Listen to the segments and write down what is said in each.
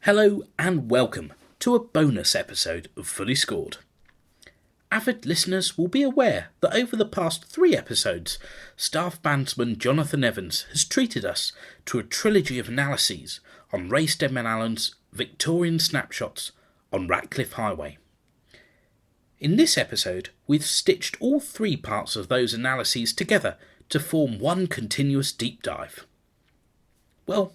Hello and welcome to a bonus episode of Fully Scored. Avid listeners will be aware that over the past 3 episodes, staff bandsman Jonathan Evans has treated us to a trilogy of analyses on Ray Steadman-Allen's Victorian snapshots on Ratcliff Highway. In this episode, we've stitched all 3 parts of those analyses together to form one continuous deep dive. Well,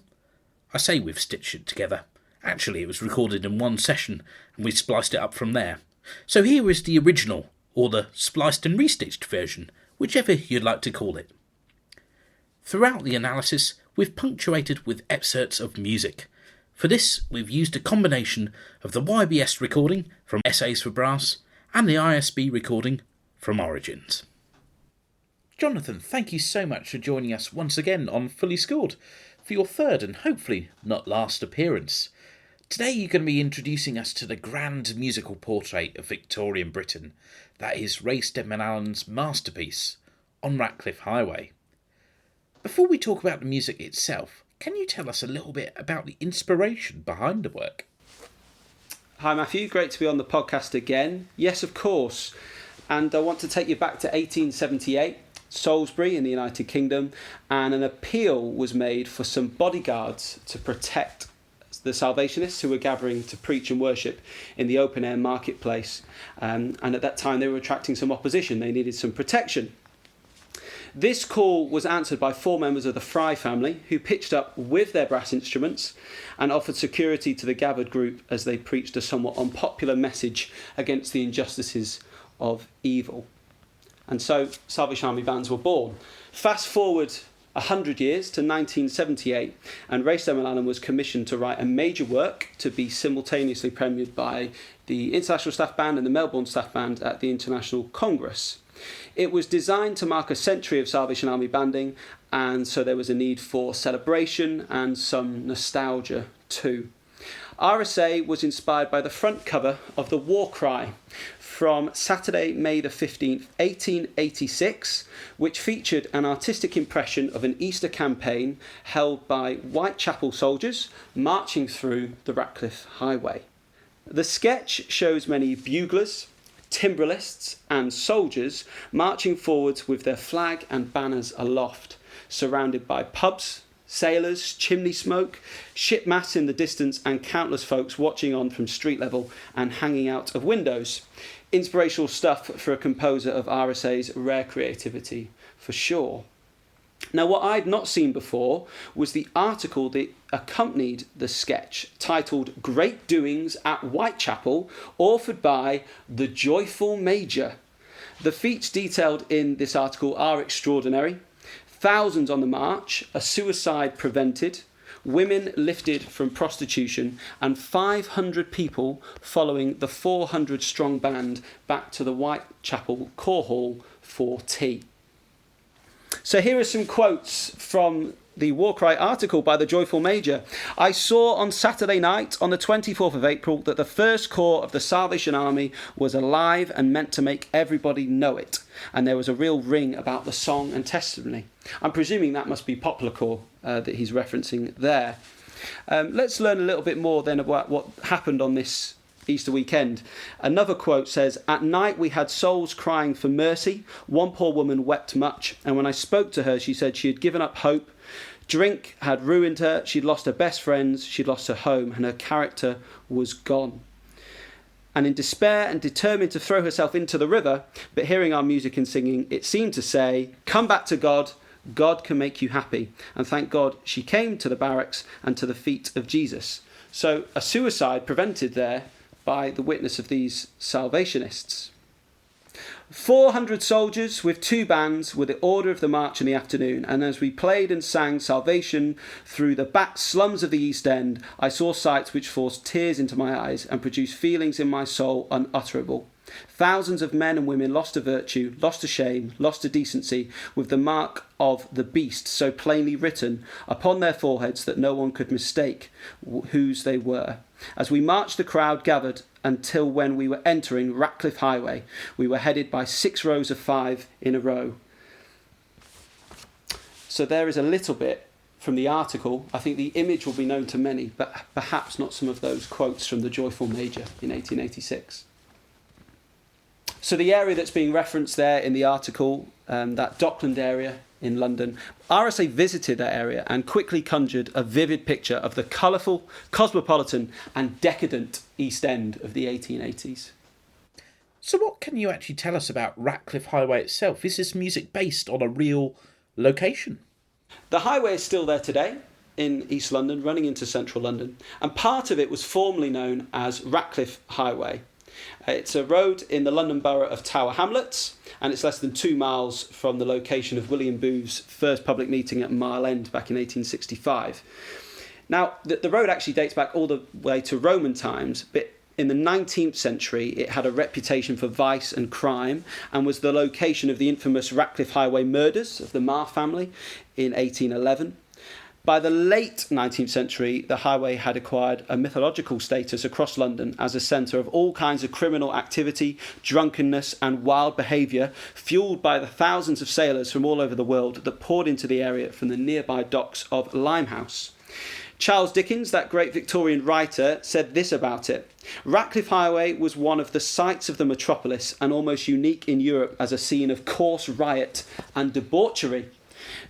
I say we've stitched it together. Actually, it was recorded in one session, and we spliced it up from there. So here is the original, or the spliced and restitched version, whichever you'd like to call it. Throughout the analysis, we've punctuated with excerpts of music. For this, we've used a combination of the YBS recording from Essays for Brass and the ISB recording from Origins. Jonathan, thank you so much for joining us once again on Fully Scored for your third and hopefully not last appearance. Today you're going to be introducing us to the grand musical portrait of Victorian Britain, that is Ray Steadman-Allen's masterpiece, On Ratcliff Highway. Before we talk about the music itself, can you tell us a little bit about the inspiration behind the work? Hi Matthew, great to be on the podcast again. Yes, of course, and I want to take you back to 1878, Salisbury in the United Kingdom, and an appeal was made for some bodyguards to protect the Salvationists who were gathering to preach and worship in the open-air marketplace. And at that time they were attracting some opposition. They needed some protection. This call was answered by 4 members of the Fry family who pitched up with their brass instruments and offered security to the gathered group as they preached a somewhat unpopular message against the injustices of evil. And so Salvation Army bands were born. Fast forward 100 years to 1978, and Ray Steadman-Allen was commissioned to write a major work to be simultaneously premiered by the International Staff Band and the Melbourne Staff Band at the International Congress. It was designed to mark a century of Salvation Army banding, and so there was a need for celebration and some nostalgia too. RSA was inspired by the front cover of the War Cry from Saturday, May the 15th, 1886, which featured an artistic impression of an Easter campaign held by Whitechapel soldiers marching through the Ratcliff Highway. The sketch shows many buglers, timbrelists and soldiers marching forwards with their flag and banners aloft, surrounded by pubs, sailors, chimney smoke, ship masts in the distance and countless folks watching on from street level and hanging out of windows. Inspirational stuff for a composer of RSA's rare creativity, for sure. Now, what I'd not seen before was the article that accompanied the sketch, titled Great Doings at Whitechapel, authored by the Joyful Major. The feats detailed in this article are extraordinary. Thousands on the march, a suicide prevented, women lifted from prostitution, and 500 people following the 400-strong band back to the Whitechapel Corps Hall for tea. So here are some quotes from the War Cry article by the Joyful Major. I saw on Saturday night, on the 24th of April, that the First Corps of the Salvation Army was alive and meant to make everybody know it. And there was a real ring about the song and testimony. I'm presuming that must be Poplar Corps that he's referencing there. Let's learn a little bit more then about what happened on this Easter weekend. Another quote says, at night we had souls crying for mercy. One poor woman wept much, and when I spoke to her, she said she had given up hope. Drink had ruined her. She'd lost her best friends. She'd lost her home, and her character was gone. And in despair and determined to throw herself into the river, but hearing our music and singing, it seemed to say, come back to God. God can make you happy. And thank God she came to the barracks and to the feet of Jesus. So a suicide prevented there by the witness of these Salvationists. 400 soldiers with 2 bands were the order of the march in the afternoon, and as we played and sang Salvation through the back slums of the East End, I saw sights which forced tears into my eyes and produced feelings in my soul unutterable. Thousands of men and women lost to virtue, lost to shame, lost to decency, with the mark of the beast so plainly written upon their foreheads that no one could mistake whose they were. As we marched, the crowd gathered until when we were entering Ratcliff Highway, we were headed by 6 rows of 5 in a row. So there is a little bit from the article, I think the image will be known to many, but perhaps not some of those quotes from the Joyful Major in 1886. So the area that's being referenced there in the article, that Dockland area in London, RSA visited that area and quickly conjured a vivid picture of the colourful, cosmopolitan and decadent East End of the 1880s. So what can you actually tell us about Ratcliff Highway itself? Is this music based on a real location? The highway is still there today in East London, running into central London, and part of it was formerly known as Ratcliff Highway. It's a road in the London borough of Tower Hamlets, and it's less than 2 miles from the location of William Booth's first public meeting at Mile End back in 1865. Now, the road actually dates back all the way to Roman times, but in the 19th century, it had a reputation for vice and crime and was the location of the infamous Ratcliff Highway murders of the Marr family in 1811. By the late 19th century, the highway had acquired a mythological status across London as a centre of all kinds of criminal activity, drunkenness and wild behaviour, fuelled by the thousands of sailors from all over the world that poured into the area from the nearby docks of Limehouse. Charles Dickens, that great Victorian writer, said this about it: Ratcliff Highway was one of the sights of the metropolis and almost unique in Europe as a scene of coarse riot and debauchery.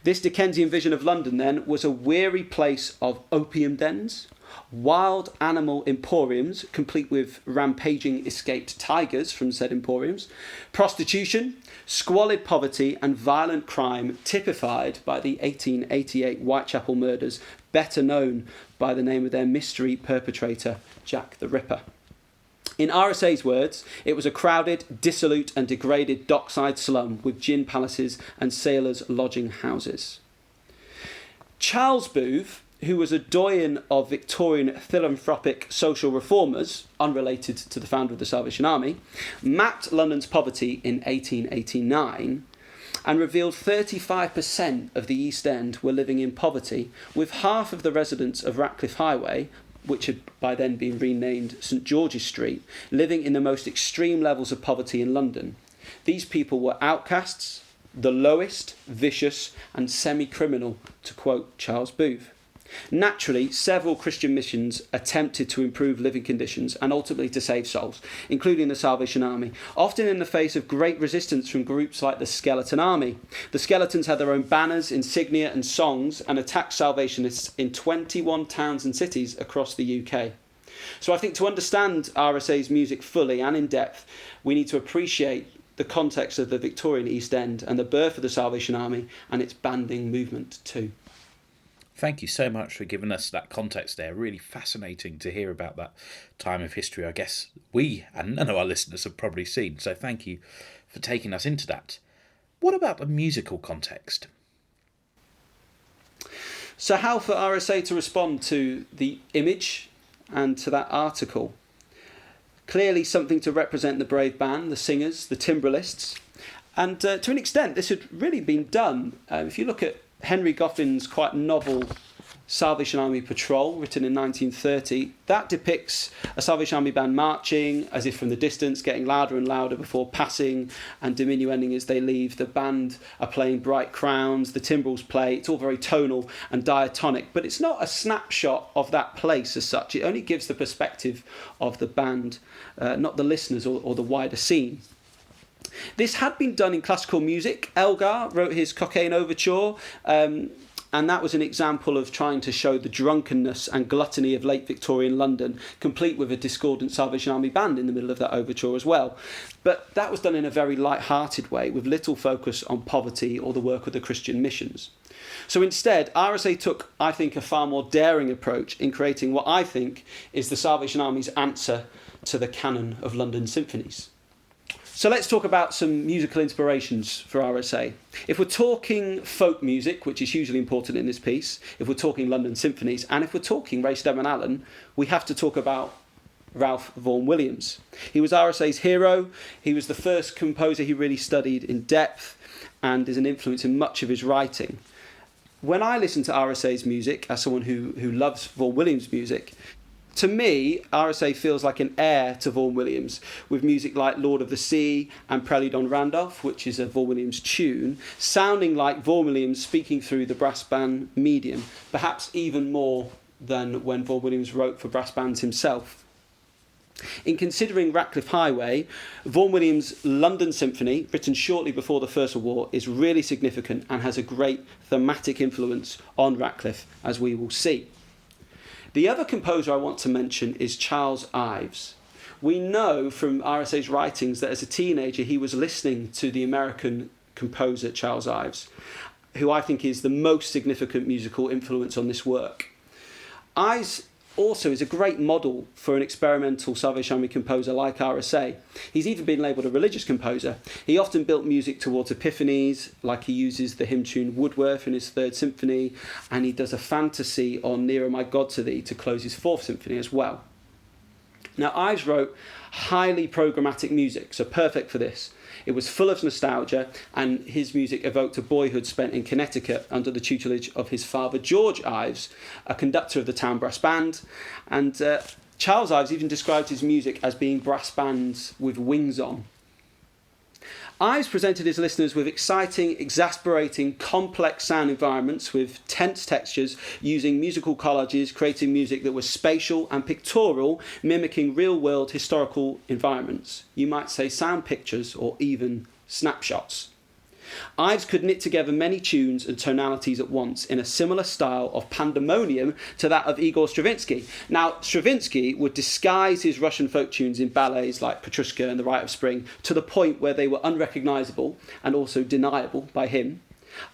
This Dickensian vision of London, then, was a weary place of opium dens, wild animal emporiums, complete with rampaging escaped tigers from said emporiums, prostitution, squalid poverty and violent crime typified by the 1888 Whitechapel murders, better known by the name of their mystery perpetrator, Jack the Ripper. In RSA's words, it was a crowded, dissolute and degraded dockside slum with gin palaces and sailors' lodging houses. Charles Booth, who was a doyen of Victorian philanthropic social reformers, unrelated to the founder of the Salvation Army, mapped London's poverty in 1889 and revealed 35% of the East End were living in poverty, with half of the residents of Ratcliff Highway, which had by then been renamed St George's Street, living in the most extreme levels of poverty in London. These people were outcasts, the lowest, vicious and semi-criminal, to quote Charles Booth. Naturally, several Christian missions attempted to improve living conditions and ultimately to save souls, including the Salvation Army, often in the face of great resistance from groups like the Skeleton Army. The Skeletons had their own banners, insignia and songs and attacked Salvationists in 21 towns and cities across the UK. So I think to understand RSA's music fully and in depth, we need to appreciate the context of the Victorian East End and the birth of the Salvation Army and its banding movement too. Thank you so much for giving us that context there. Really fascinating to hear about that time of history. I guess we and none of our listeners have probably seen. So thank you for taking us into that. What about the musical context? So how for RSA to respond to the image and to that article? Clearly something to represent the brave band, the singers, the timbrelists. And to an extent, this had really been done. If you look at Henry Goffin's quite novel Salvation Army Patrol, written in 1930, that depicts a Salvation Army band marching as if from the distance, getting louder and louder before passing and diminuending as they leave. The band are playing Bright Crowns, the timbrels play, it's all very tonal and diatonic, but it's not a snapshot of that place as such. It only gives the perspective of the band, not the listeners or the wider scene. This had been done in classical music. Elgar wrote his Cockaigne Overture, and that was an example of trying to show the drunkenness and gluttony of late Victorian London, complete with a discordant Salvation Army band in the middle of that overture as well. But that was done in a very light-hearted way, with little focus on poverty or the work of the Christian missions. So instead, RSA took, I think, a far more daring approach in creating what I think is the Salvation Army's answer to the canon of London symphonies. So let's talk about some musical inspirations for RSA. If we're talking folk music, which is hugely important in this piece, if we're talking London symphonies, and if we're talking Ray Steadman-Allen, we have to talk about Ralph Vaughan Williams. He was RSA's hero. He was the first composer he really studied in depth and is an influence in much of his writing. When I listen to RSA's music, as someone who loves Vaughan Williams' music, To me, RSA feels like an heir to Vaughan Williams, with music like Lord of the Sea and Prelude on Randolph, which is a Vaughan Williams tune, sounding like Vaughan Williams speaking through the brass band medium, perhaps even more than when Vaughan Williams wrote for brass bands himself. In considering Ratcliff Highway, Vaughan Williams' London Symphony, written shortly before the First World War, is really significant and has a great thematic influence on Ratcliffe, as we will see. The other composer I want to mention is Charles Ives. We know from RSA's writings that as a teenager he was listening to the American composer Charles Ives, who I think is the most significant musical influence on this work. Ives also is a great model for an experimental Salvation Army composer like RSA. He's even been labelled a religious composer. He often built music towards epiphanies, like he uses the hymn tune Woodworth in his Third Symphony, and he does a fantasy on Nearer My God to Thee to close his Fourth Symphony as well. Now, Ives wrote highly programmatic music, so perfect for this. It was full of nostalgia, and his music evoked a boyhood spent in Connecticut under the tutelage of his father, George Ives, a conductor of the town brass band. And Charles Ives even described his music as being brass bands with wings on. Ives presented his listeners with exciting, exasperating, complex sound environments with tense textures, using musical collages, creating music that was spatial and pictorial, mimicking real-world historical environments. You might say sound pictures or even snapshots. Ives could knit together many tunes and tonalities at once in a similar style of pandemonium to that of Igor Stravinsky. Now, Stravinsky would disguise his Russian folk tunes in ballets like Petrushka and The Rite of Spring to the point where they were unrecognisable and also deniable by him.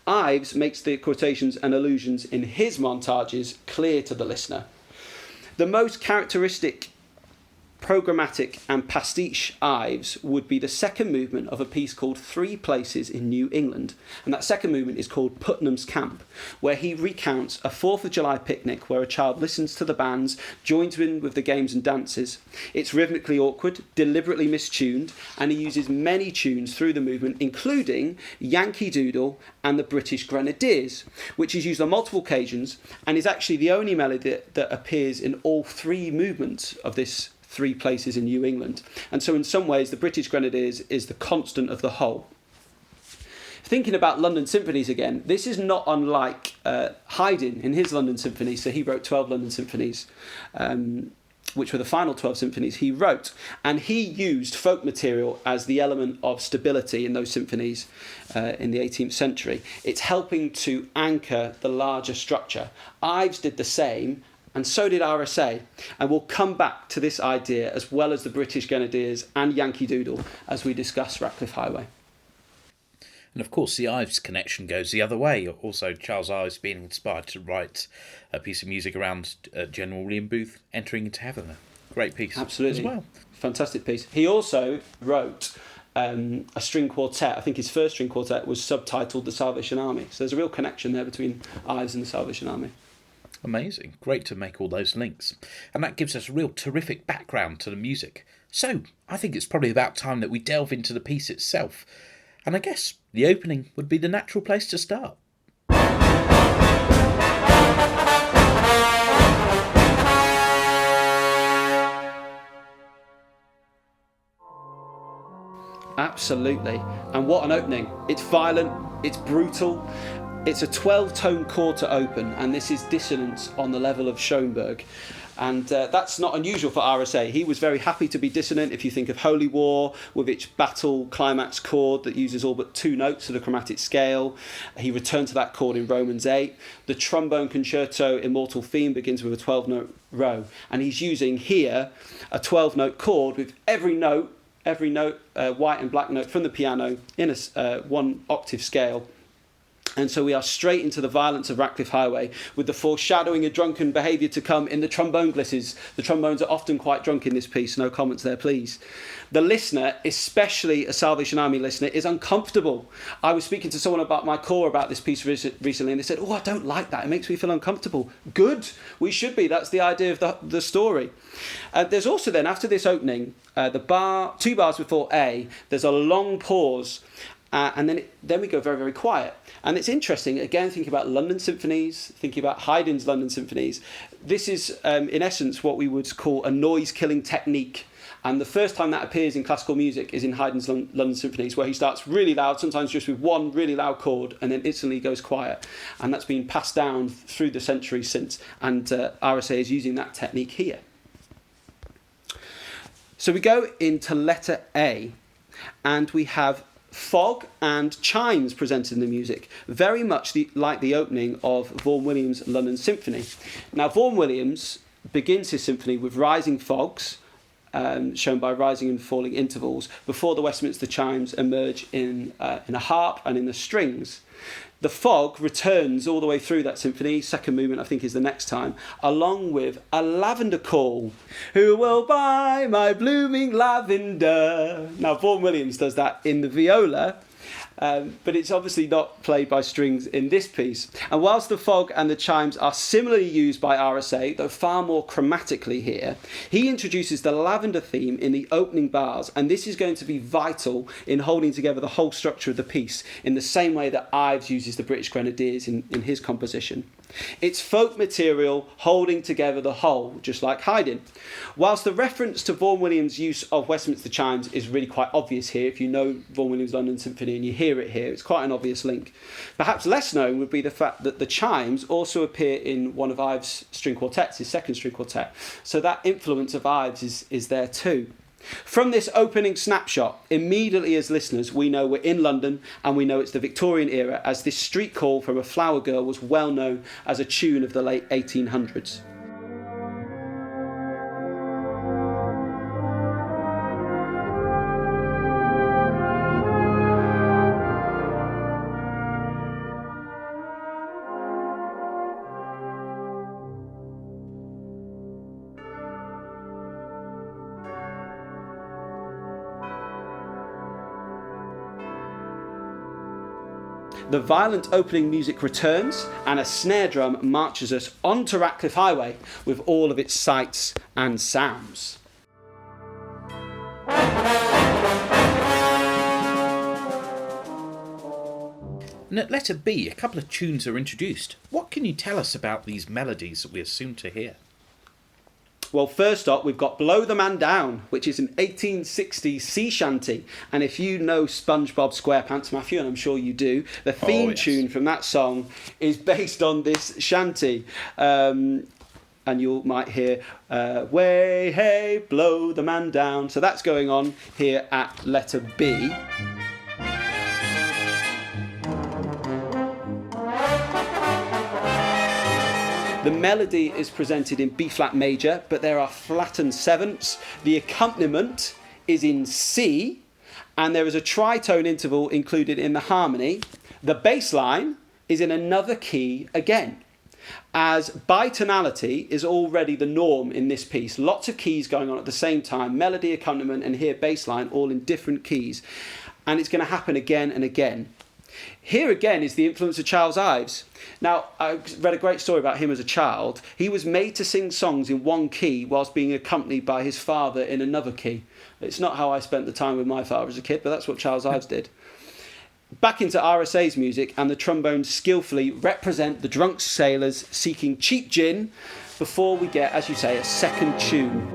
Ives makes the quotations and allusions in his montages clear to the listener. The most characteristic programmatic and pastiche Ives would be the second movement of a piece called Three Places in New England. And that second movement is called Putnam's Camp, where he recounts a 4th of July picnic where a child listens to the bands, joins in with the games and dances. It's rhythmically awkward, deliberately mistuned, and he uses many tunes through the movement, including Yankee Doodle and the British Grenadiers, which is used on multiple occasions and is actually the only melody that appears in all three movements of this Three Places in New England. And so in some ways, the British Grenadiers is the constant of the whole. Thinking about London symphonies again, this is not unlike Haydn in his London symphonies. So he wrote 12 London symphonies, which were the final 12 symphonies he wrote. And he used folk material as the element of stability in those symphonies in the 18th century. It's helping to anchor the larger structure. Ives did the same, and so did RSA. And we'll come back to this idea as well as the British Grenadiers and Yankee Doodle as we discuss Ratcliff Highway. And of course the Ives connection goes the other way. Also Charles Ives being inspired to write a piece of music around General William Booth entering into heaven. A great piece. Absolutely. As well. Fantastic piece. He also wrote a string quartet. I think his first string quartet was subtitled The Salvation Army. So there's a real connection there between Ives and the Salvation Army. Amazing. Great to make all those links. And that gives us a real terrific background to the music. So, I think it's probably about time that we delve into the piece itself. And I guess the opening would be the natural place to start. Absolutely. And what an opening. It's violent, it's brutal. It's a 12-tone chord to open, and this is dissonance on the level of Schoenberg. And that's not unusual for RSA. He was very happy to be dissonant. If you think of Holy War, with its battle climax chord that uses all but 2 notes of the chromatic scale, he returned to that chord in Romans 8. The trombone concerto Immortal Theme begins with a 12-note row, and he's using here a 12-note chord with every note, white and black note from the piano in a 1-octave scale. And so we are straight into the violence of Ratcliff Highway, with the foreshadowing of drunken behaviour to come in the trombone glisses. The trombones are often quite drunk in this piece. No comments there, please. The listener, especially a Salvation Army listener, is uncomfortable. I was speaking to someone about my corps about this piece recently, and they said, "Oh, I don't like that. It makes me feel uncomfortable." Good. We should be. That's the idea of the story. There's also then, after this opening, the 2 bars before A, there's a long pause. And then we go very, very quiet. And it's interesting, again, thinking about London symphonies, thinking about Haydn's London symphonies, this is, in essence, what we would call a noise-killing technique. And the first time that appears in classical music is in Haydn's London Symphonies, where he starts really loud, sometimes just with one really loud chord, and then instantly goes quiet. And that's been passed down through the centuries since, and RSA is using that technique here. So we go into letter A, and we have fog and chimes presented in the music, very much like the opening of Vaughan Williams' London Symphony. Now, Vaughan Williams begins his symphony with rising fogs, shown by rising and falling intervals, before the Westminster chimes emerge in a harp and in the strings. The fog returns all the way through that symphony. Second movement, I think, is the next time, along with a lavender call. Who will buy my blooming lavender? Now, Vaughan Williams does that in the viola, but it's obviously not played by strings in this piece. And whilst the fog and the chimes are similarly used by RSA, though far more chromatically here, he introduces the lavender theme in the opening bars, and this is going to be vital in holding together the whole structure of the piece, in the same way that Ives uses the British Grenadiers in his composition. It's folk material holding together the whole, just like Haydn. Whilst the reference to Vaughan Williams' use of Westminster chimes is really quite obvious here, if you know Vaughan Williams' London Symphony and you hear it here, it's quite an obvious link. Perhaps less known would be the fact that the chimes also appear in one of Ives' string quartets, his second string quartet, so that influence of Ives is there too. From this opening snapshot, immediately as listeners, we know we're in London, and we know it's the Victorian era, as this street call from a flower girl was well known as a tune of the late 1800s. The violent opening music returns, and a snare drum marches us onto Ratcliff Highway with all of its sights and sounds. And at letter B, a couple of tunes are introduced. What can you tell us about these melodies that we are soon to hear? Well, first up, we've got Blow the Man Down, which is an 1860s sea shanty. And if you know SpongeBob SquarePants, Matthew, and I'm sure you do, the theme tune from that song is based on this shanty. And you might hear, way, hey, blow the man down. So that's going on here at letter B. The melody is presented in B-flat major, but there are flattened sevenths. The accompaniment is in C, and there is a tritone interval included in the harmony. The bass line is in another key again, as bitonality is already the norm in this piece. Lots of keys going on at the same time, melody, accompaniment, and here bass line, all in different keys. And it's going to happen again and again. Here again is the influence of Charles Ives. Now, I read a great story about him as a child. He was made to sing songs in one key whilst being accompanied by his father in another key. It's not how I spent the time with my father as a kid, but that's what Charles Ives did. Back into RSA's music, and the trombones skillfully represent the drunk sailors seeking cheap gin before we get, as you say, a second tune.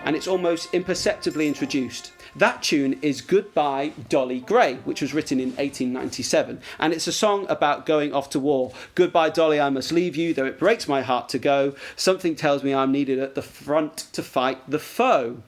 And it's almost imperceptibly introduced. That tune is Goodbye Dolly Gray, which was written in 1897, and it's a song about going off to war. Goodbye Dolly, I must leave you, though it breaks my heart to go. Something tells me I'm needed at the front to fight the foe.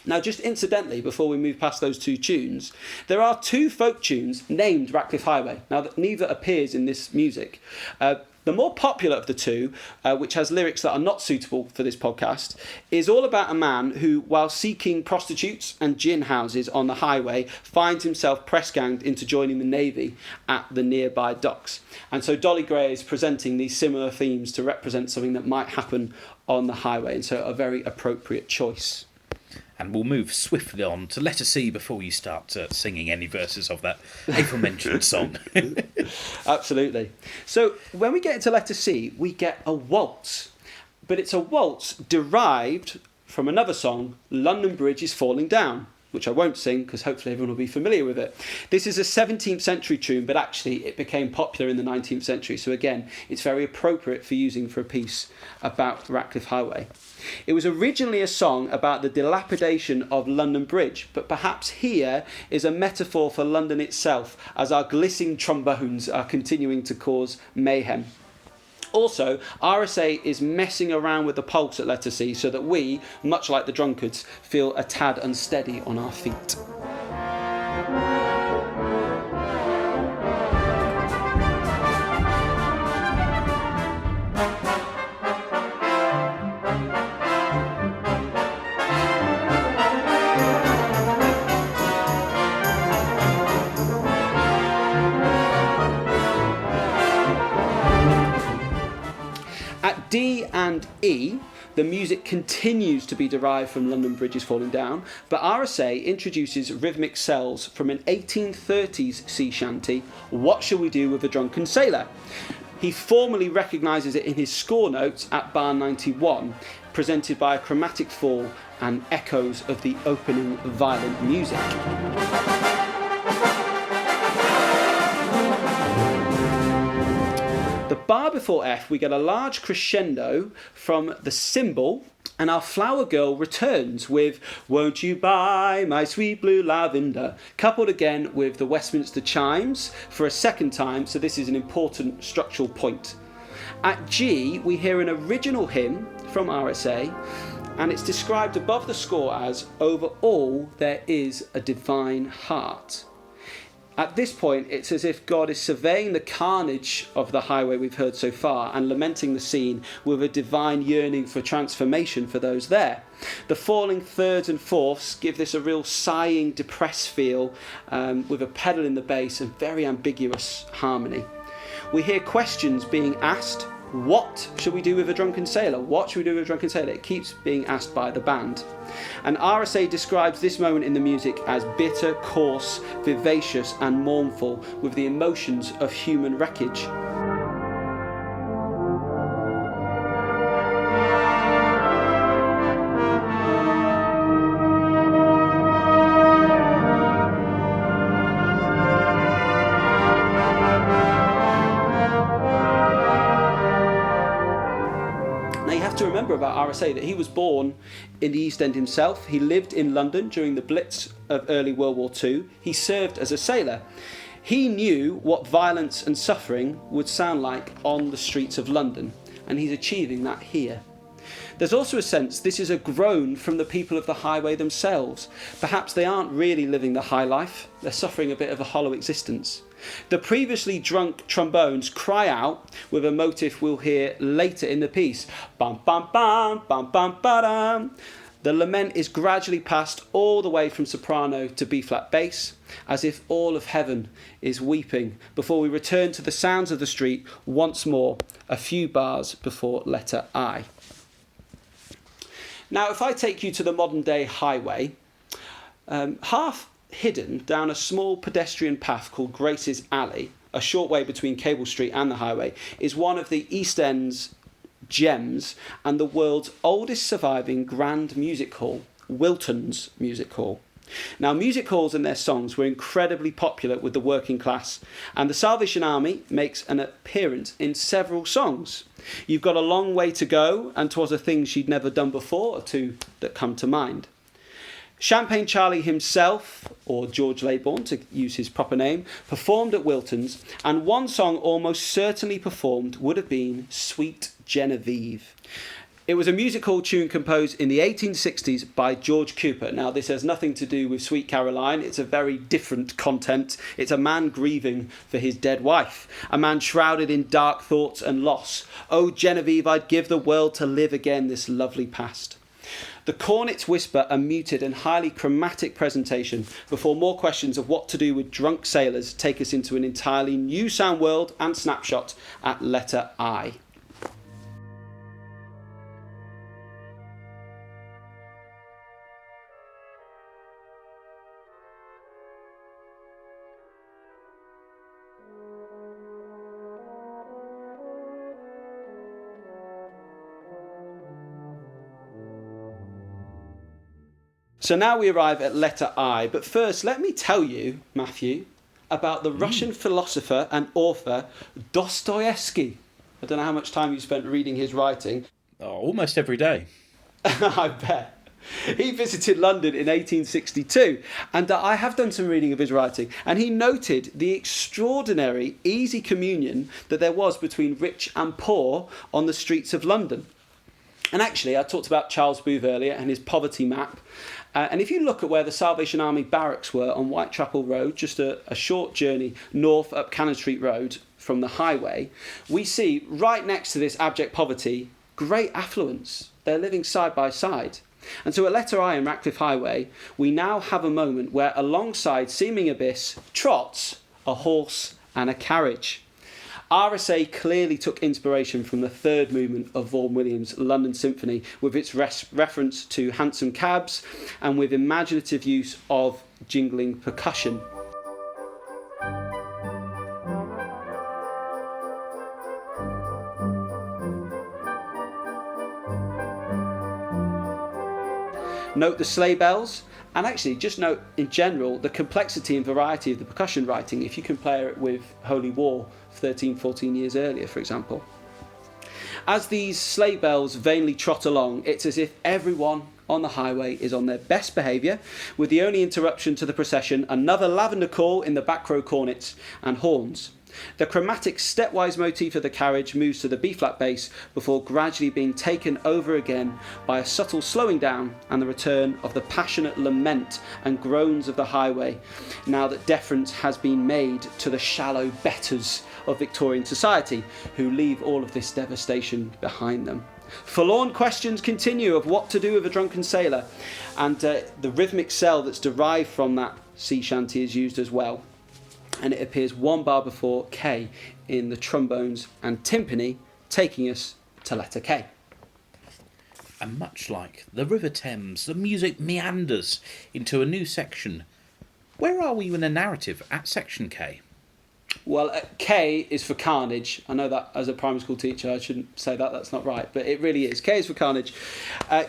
Now, just incidentally, before we move past those two tunes, there are two folk tunes named Ratcliff Highway. Now, neither appears in this music. The more popular of the two, which has lyrics that are not suitable for this podcast, is all about a man who, while seeking prostitutes and gin houses on the highway, finds himself press-ganged into joining the Navy at the nearby docks. And so Dolly Gray is presenting these similar themes to represent something that might happen on the highway, and so a very appropriate choice. And we'll move swiftly on to letter C before you start singing any verses of that aforementioned song. Absolutely. So when we get into letter C, we get a waltz. but it's a waltz derived from another song, London Bridge is Falling Down, which I won't sing because hopefully everyone will be familiar with it. This is a 17th century tune, but actually it became popular in the 19th century. So again, it's very appropriate for using for a piece about Ratcliff Highway. It was originally a song about the dilapidation of London Bridge, but perhaps here is a metaphor for London itself as our glistening trombones are continuing to cause mayhem. Also, RSA is messing around with the pulse at letter C so that we, much like the drunkards, feel a tad unsteady on our feet. At D and E, the music continues to be derived from London Bridge is Falling Down, but RSA introduces rhythmic cells from an 1830s sea shanty, What Shall We Do with a Drunken Sailor? He formally recognises it in his score notes at bar 91, presented by a chromatic fall and echoes of the opening violent music. The bar before F, we get a large crescendo from the cymbal, and our flower girl returns with Won't You Buy My Sweet Blue Lavender, coupled again with the Westminster chimes for a second time, so this is an important structural point. At G, we hear an original hymn from RSA, and it's described above the score as Over all there is a divine heart. At this point, it's as if God is surveying the carnage of the highway we've heard so far and lamenting the scene with a divine yearning for transformation for those there. The falling thirds and fourths give this a real sighing, depressed feel with a pedal in the bass and very ambiguous harmony. We hear questions being asked. What should we do with a drunken sailor? What should we do with a drunken sailor? It keeps being asked by the band. And RSA describes this moment in the music as bitter, coarse, vivacious and mournful, with the emotions of human wreckage. To remember about RSA that he was born in the East End himself. He lived in London during the Blitz of early World War II. He served as a sailor. He knew what violence and suffering would sound like on the streets of London, and he's achieving that here. There's also a sense this is a groan from the people of the highway themselves. Perhaps they aren't really living the high life, they're suffering a bit of a hollow existence. The previously drunk trombones cry out with a motif we'll hear later in the piece. Bum bum bum bum bum ba-dum. The lament is gradually passed all the way from soprano to B-flat bass, as if all of heaven is weeping, before we return to the sounds of the street once more, a few bars before letter I. Now, if I take you to the modern day highway, half hidden down a small pedestrian path called Grace's Alley, a short way between Cable Street and the highway, is one of the East End's gems and the world's oldest surviving grand music hall, Wilton's Music Hall. Now, music halls and their songs were incredibly popular with the working class, and the Salvation Army makes an appearance in several songs. You've Got a Long Way to Go and 'Twas a Thing She'd Never Done Before are two that come to mind. Champagne Charlie himself, or George Laybourne to use his proper name, performed at Wilton's, and one song almost certainly performed would have been Sweet Genevieve. It was a music hall tune composed in the 1860s by George Cooper. Now, this has nothing to do with Sweet Caroline. It's a very different content. It's a man grieving for his dead wife, a man shrouded in dark thoughts and loss. Oh, Genevieve, I'd give the world to live again this lovely past. The cornets whisper a muted and highly chromatic presentation before more questions of what to do with drunk sailors take us into an entirely new sound world and snapshot at letter I. So now we arrive at letter I, but first let me tell you, Matthew, about the Russian philosopher and author Dostoevsky. I don't know how much time you spent reading his writing. Oh, almost every day. I bet. He visited London in 1862, and I have done some reading of his writing, and he noted the extraordinary easy communion that there was between rich and poor on the streets of London. And actually, I talked about Charles Booth earlier and his poverty map. And if you look at where the Salvation Army barracks were on Whitechapel Road, just a short journey north up Cannon Street Road from the highway, we see right next to this abject poverty, great affluence. They're living side by side. And so at letter I in Ratcliff Highway, we now have a moment where alongside seeming abyss trots a horse and a carriage. RSA clearly took inspiration from the third movement of Vaughan Williams' London Symphony, with its reference to hansom cabs and with imaginative use of jingling percussion. Note the sleigh bells, and actually just note in general the complexity and variety of the percussion writing if you compare it with Holy War 13, 14 years earlier, for example. As these sleigh bells vainly trot along, it's as if everyone on the highway is on their best behaviour, with the only interruption to the procession another lavender call in the back row cornets and horns. The chromatic stepwise motif of the carriage moves to the B-flat bass before gradually being taken over again by a subtle slowing down and the return of the passionate lament and groans of the highway, now that deference has been made to the shallow betters of Victorian society, who leave all of this devastation behind them. Forlorn questions continue of what to do with a drunken sailor, and the rhythmic cell that's derived from that sea shanty is used as well. And it appears one bar before K in the trombones and timpani, taking us to letter K. And much like the River Thames, the music meanders into a new section. Where are we in a narrative at section K? Well, K is for carnage. I know that as a primary school teacher I shouldn't say that, that's not right, but it really is. K is for carnage.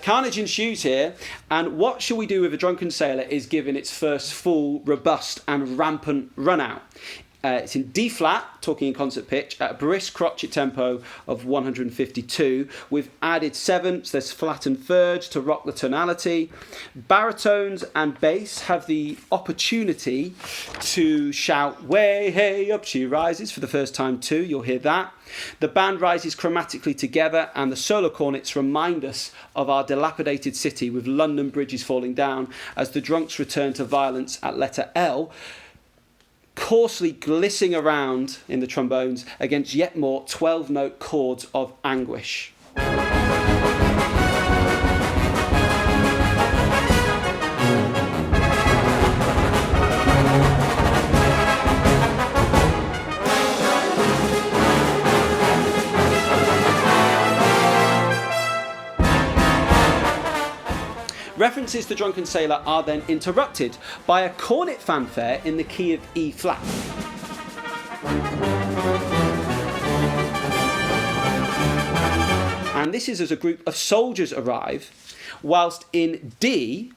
Carnage ensues here, and what shall we do with a drunken sailor is given its first full, robust and rampant run out. It's in D flat, talking in concert pitch, at a brisk crotchet tempo of 152, with added sevenths. There's flat and thirds to rock the tonality. Baritones and bass have the opportunity to shout, "Way, hey, up she rises," for the first time too. You'll hear that. The band rises chromatically together, and the solo cornets remind us of our dilapidated city, with London bridges falling down as the drunks return to violence at letter L, coarsely glissing around in the trombones against yet more 12-note chords of anguish. References to Drunken Sailor are then interrupted by a cornet fanfare in the key of E flat. And this is as a group of soldiers arrive, whilst in D,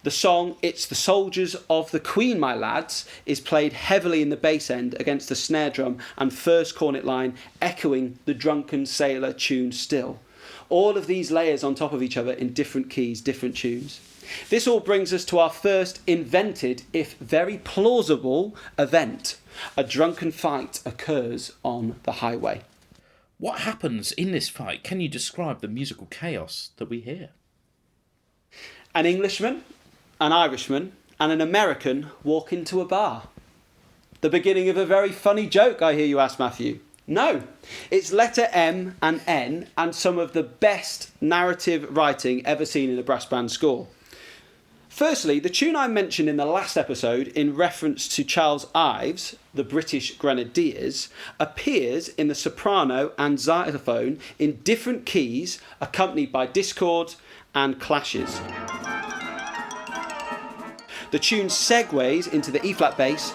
the song "It's the Soldiers of the Queen, My Lads" is played heavily in the bass end against the snare drum and first cornet line, echoing the Drunken Sailor tune still. All of these layers on top of each other in different keys, different tunes. This all brings us to our first invented, if very plausible, event. A drunken fight occurs on the highway. What happens in this fight? Can you describe the musical chaos that we hear? An Englishman, an Irishman, and an American walk into a bar. The beginning of a very funny joke, I hear you ask, Matthew. No, it's letter M and N and some of the best narrative writing ever seen in a brass band score. Firstly, the tune I mentioned in the last episode in reference to Charles Ives, the British Grenadiers, appears in the soprano and xylophone in different keys, accompanied by discord and clashes. The tune segues into the E-flat bass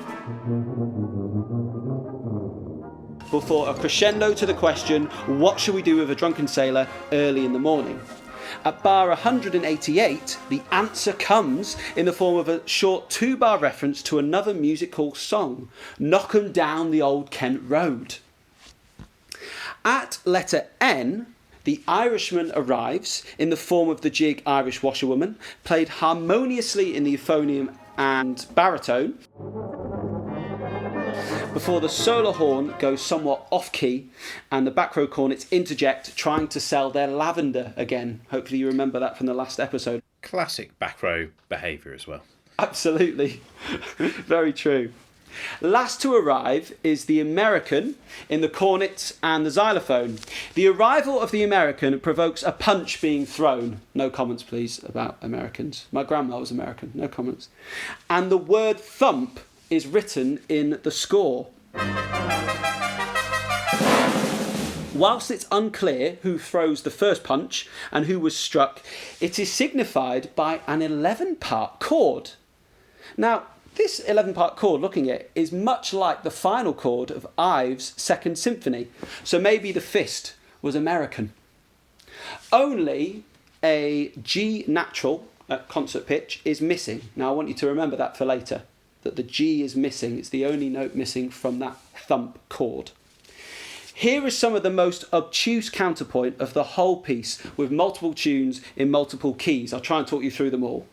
before a crescendo to the question, what shall we do with a drunken sailor early in the morning? At bar 188, the answer comes in the form of a short 2-bar reference to another music hall song, Knock 'em Down the Old Kent Road. At letter N, the Irishman arrives in the form of the jig Irish Washerwoman, played harmoniously in the euphonium and baritone, before the solo horn goes somewhat off-key and the back row cornets interject, trying to sell their lavender again. Hopefully you remember that from the last episode. Classic back row behaviour as well. Absolutely. Very true. Last to arrive is the American in the cornets and the xylophone. The arrival of the American provokes a punch being thrown. No comments, please, about Americans. My grandma was American. No comments. And the word thump is written in the score. Whilst it's unclear who throws the first punch and who was struck, it is signified by an 11-part chord. Now, this 11-part chord, looking at it, is much like the final chord of Ives' Second Symphony, so maybe the fist was American. Only a G natural at concert pitch is missing. Now, I want you to remember that for later, that the G is missing. It's the only note missing from that thump chord. Here is some of the most obtuse counterpoint of the whole piece, with multiple tunes in multiple keys. I'll try and talk you through them all.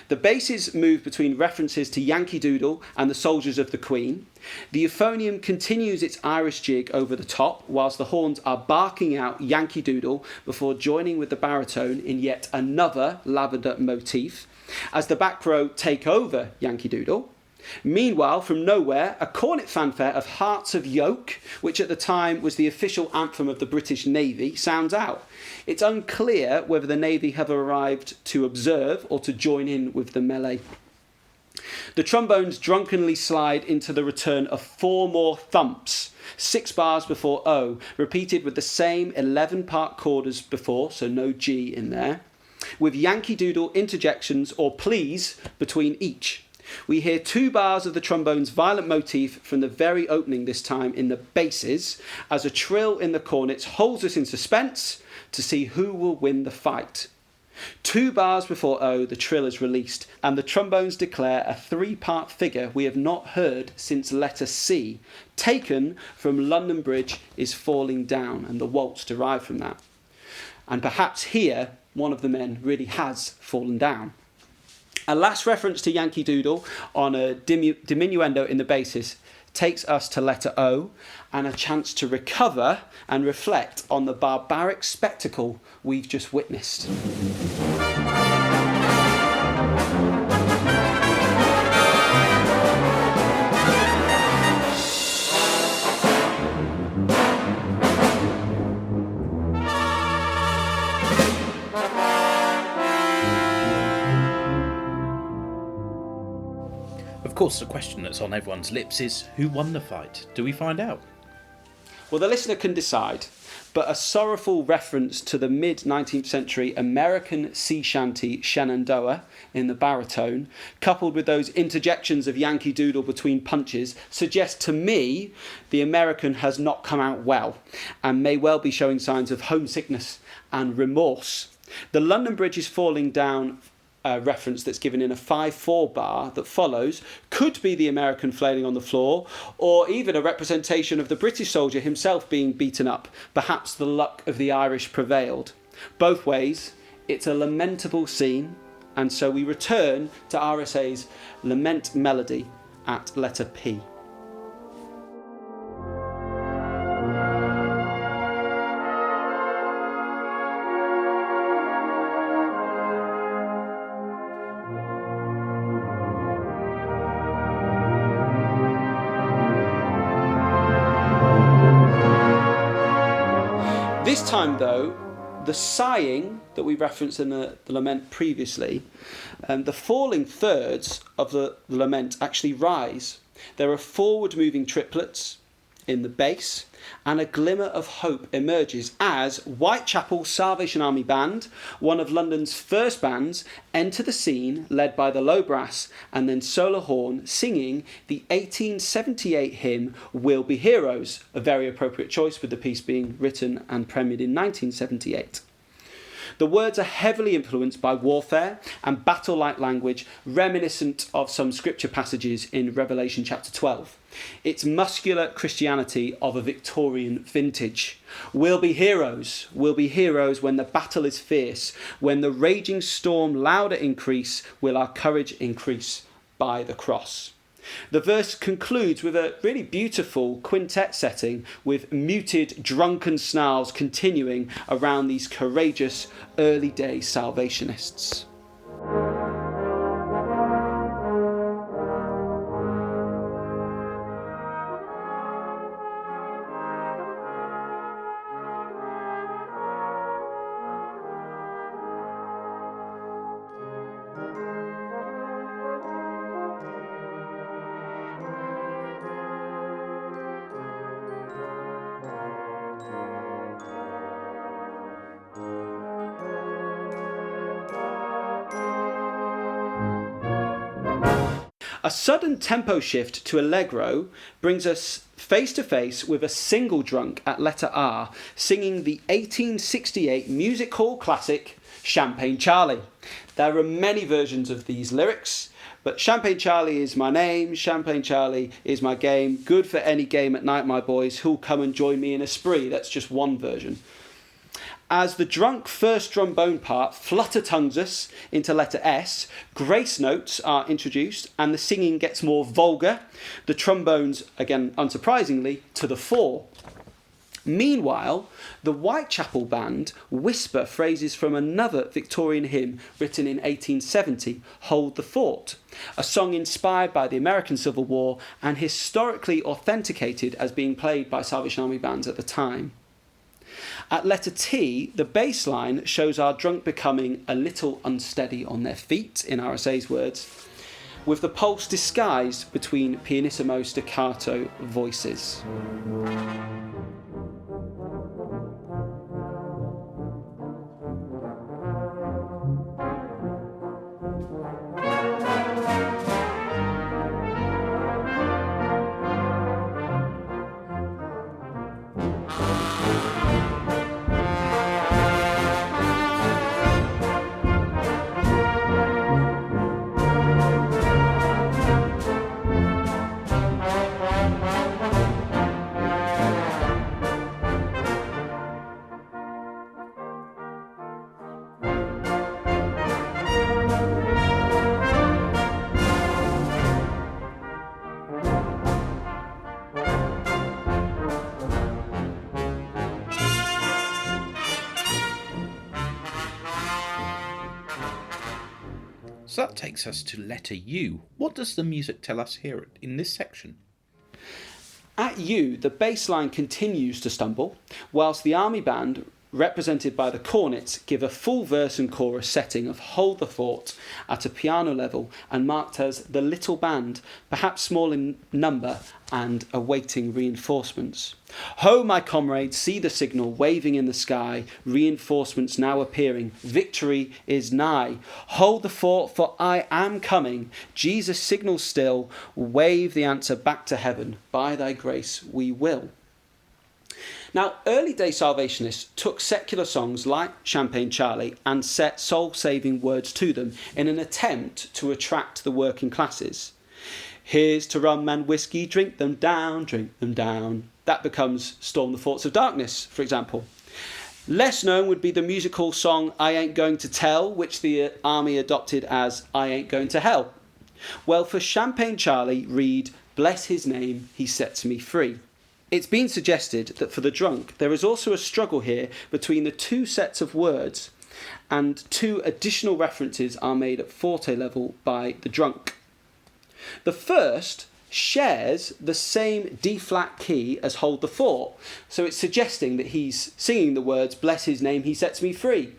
The basses move between references to Yankee Doodle and the Soldiers of the Queen. The euphonium continues its Irish jig over the top, whilst the horns are barking out Yankee Doodle before joining with the baritone in yet another lavender motif, as the back row take over Yankee Doodle. Meanwhile, from nowhere, a cornet fanfare of Hearts of Yoke, which at the time was the official anthem of the British Navy, sounds out. It's unclear whether the Navy have arrived to observe or to join in with the melee. The trombones drunkenly slide into the return of 4 more thumps, 6 bars before O, repeated with the same 11-part chord as before, so no G in there, with Yankee Doodle interjections or pleas between each. We hear 2 bars of the trombone's violent motif from the very opening, this time in the basses, as a trill in the cornets holds us in suspense to see who will win the fight. 2 bars before O, the trill is released, and the trombones declare a 3-part figure we have not heard since letter C, taken from London Bridge is Falling Down, and the waltz derived from that. And perhaps here, one of the men really has fallen down. A last reference to Yankee Doodle on a diminuendo in the basses takes us to letter O, and a chance to recover and reflect on the barbaric spectacle we've just witnessed. Of course, the question that's on everyone's lips is, who won the fight? Do we find out? Well, the listener can decide, but a sorrowful reference to the mid-19th century American sea shanty Shenandoah in the baritone, coupled with those interjections of Yankee Doodle between punches, suggests to me the American has not come out well and may well be showing signs of homesickness and remorse. The London Bridge is Falling Down reference that's given in a 5/4 bar that follows could be the American flailing on the floor, or even a representation of the British soldier himself being beaten up. Perhaps the luck of the Irish prevailed. Both ways, it's a lamentable scene, and so we return to RSA's lament melody at letter P. This time, though, the sighing that we referenced in the lament previously, the falling thirds of the lament actually rise. There are forward-moving triplets in the bass, and a glimmer of hope emerges as Whitechapel Salvation Army Band, one of London's first bands, enter the scene, led by the low brass and then solo horn, singing the 1878 hymn We'll Be Heroes, a very appropriate choice with the piece being written and premiered in 1978. The words are heavily influenced by warfare and battle-like language reminiscent of some scripture passages in Revelation chapter 12. It's muscular Christianity of a Victorian vintage. We'll be heroes when the battle is fierce, when the raging storm louder increase, will our courage increase by the cross. The verse concludes with a really beautiful quintet setting with muted drunken snarls continuing around these courageous early day Salvationists. A sudden tempo shift to allegro brings us face to face with a single drunk at letter R singing the 1868 music hall classic Champagne Charlie. There are many versions of these lyrics, but Champagne Charlie is my name, Champagne Charlie is my game, good for any game at night, my boys, who'll come and join me in a spree. That's just one version. As the drunk first trombone part flutter-tongues us into letter S, grace notes are introduced and the singing gets more vulgar, the trombones, again unsurprisingly, to the fore. Meanwhile, the Whitechapel Band whisper phrases from another Victorian hymn written in 1870, Hold the Fort, a song inspired by the American Civil War and historically authenticated as being played by Salvation Army bands at the time. At letter T, the bass line shows our drunk becoming a little unsteady on their feet, in RSA's words, with the pulse disguised between pianissimo staccato voices. So that takes us to letter U. What does the music tell us here in this section? At U, the bass line continues to stumble, whilst the army band, represented by the cornets, give a full verse and chorus setting of Hold the Fort at a piano level and marked as the little band, perhaps small in number and awaiting reinforcements. Ho, my comrades, see the signal waving in the sky, reinforcements now appearing, victory is nigh. Hold the fort, for I am coming. Jesus signals still, wave the answer back to heaven, by thy grace we will. Now, early day Salvationists took secular songs like Champagne Charlie and set soul-saving words to them in an attempt to attract the working classes. Here's to rum and whiskey, drink them down, drink them down. That becomes Storm the Forts of Darkness, for example. Less known would be the musical song I Ain't Going to Tell, which the army adopted as I Ain't Going to Hell. Well, for Champagne Charlie, read, Bless his name, he sets me free. It's been suggested that for the drunk, there is also a struggle here between the two sets of words, and two additional references are made at forte level by the drunk. The first shares the same D-flat key as Hold the Fort, so it's suggesting that he's singing the words, Bless his name, he sets me free.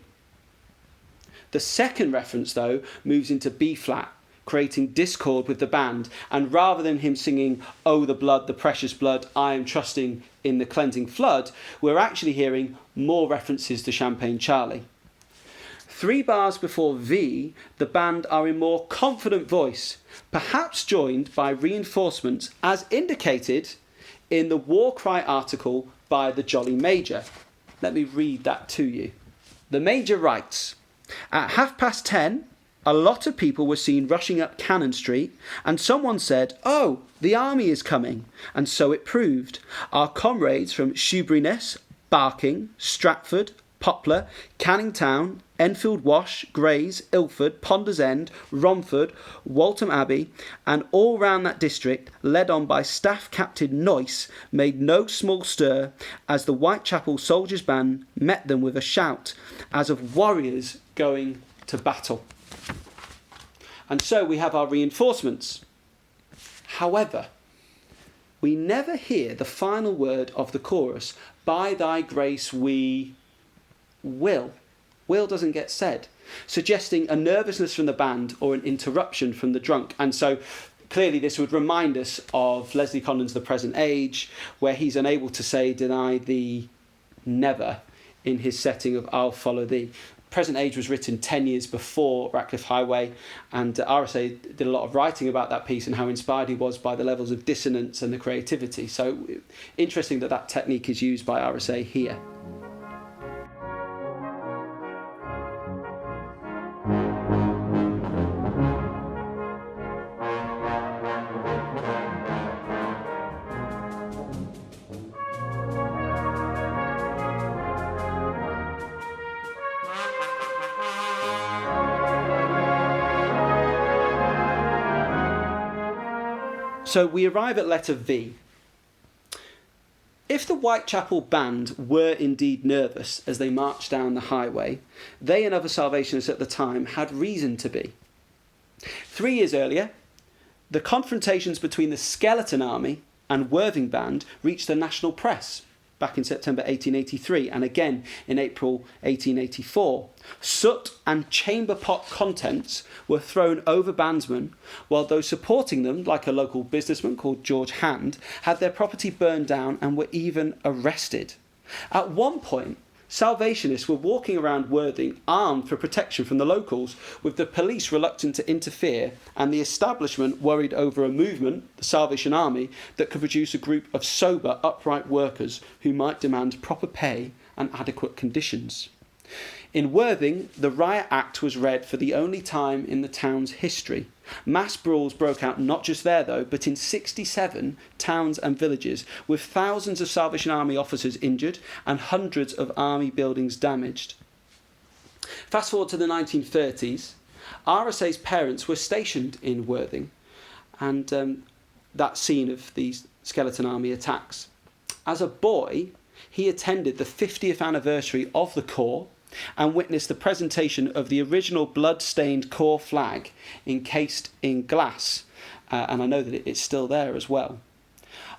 The second reference, though, moves into B-flat, creating discord with the band, and rather than him singing, Oh, the blood, the precious blood, I am trusting in the cleansing flood, we're actually hearing more references to Champagne Charlie. 3 bars before V, the band are in more confident voice, perhaps joined by reinforcements as indicated in the war cry article by the Jolly Major. Let me read that to you. The Major writes, "At 10:30, a lot of people were seen rushing up Cannon Street, and someone said, 'Oh, the army is coming.' And so it proved. Our comrades from Shoeburyness, Barking, Stratford, Poplar, Canning Town, Enfield Wash, Grays, Ilford, Ponders End, Romford, Waltham Abbey, and all round that district, led on by Staff Captain Noyce, made no small stir as the Whitechapel Soldiers' Band met them with a shout, as of warriors going to battle." And so we have our reinforcements. However, we never hear the final word of the chorus, "By thy grace we will." Will doesn't get said, suggesting a nervousness from the band or an interruption from the drunk. And so clearly this would remind us of Leslie Condon's The Present Age, where he's unable to say "deny thee never" in his setting of "I'll follow thee." Present Age was written 10 years before Ratcliff Highway, and RSA did a lot of writing about that piece and how inspired he was by the levels of dissonance and the creativity. So interesting that technique is used by RSA here. So we arrive at letter V. If the Whitechapel band were indeed nervous as they marched down the highway, they and other Salvationists at the time had reason to be. 3 years earlier, the confrontations between the Skeleton Army and Worthing Band reached the national press back in September 1883 and again in April 1884. Soot and chamber pot contents were thrown over bandsmen, while those supporting them, like a local businessman called George Hand, had their property burned down and were even arrested. At one point, Salvationists were walking around Worthing armed for protection from the locals, with the police reluctant to interfere and the establishment worried over a movement, the Salvation Army, that could produce a group of sober, upright workers who might demand proper pay and adequate conditions. In Worthing, the Riot Act was read for the only time in the town's history. Mass brawls broke out not just there, though, but in 67 towns and villages, with thousands of Salvation Army officers injured and hundreds of army buildings damaged. Fast forward to the 1930s, RSA's parents were stationed in Worthing, and that scene of these Skeleton Army attacks. As a boy, he attended the 50th anniversary of the Corps and witnessed the presentation of the original blood-stained Corps flag encased in glass, and I know that it's still there as well.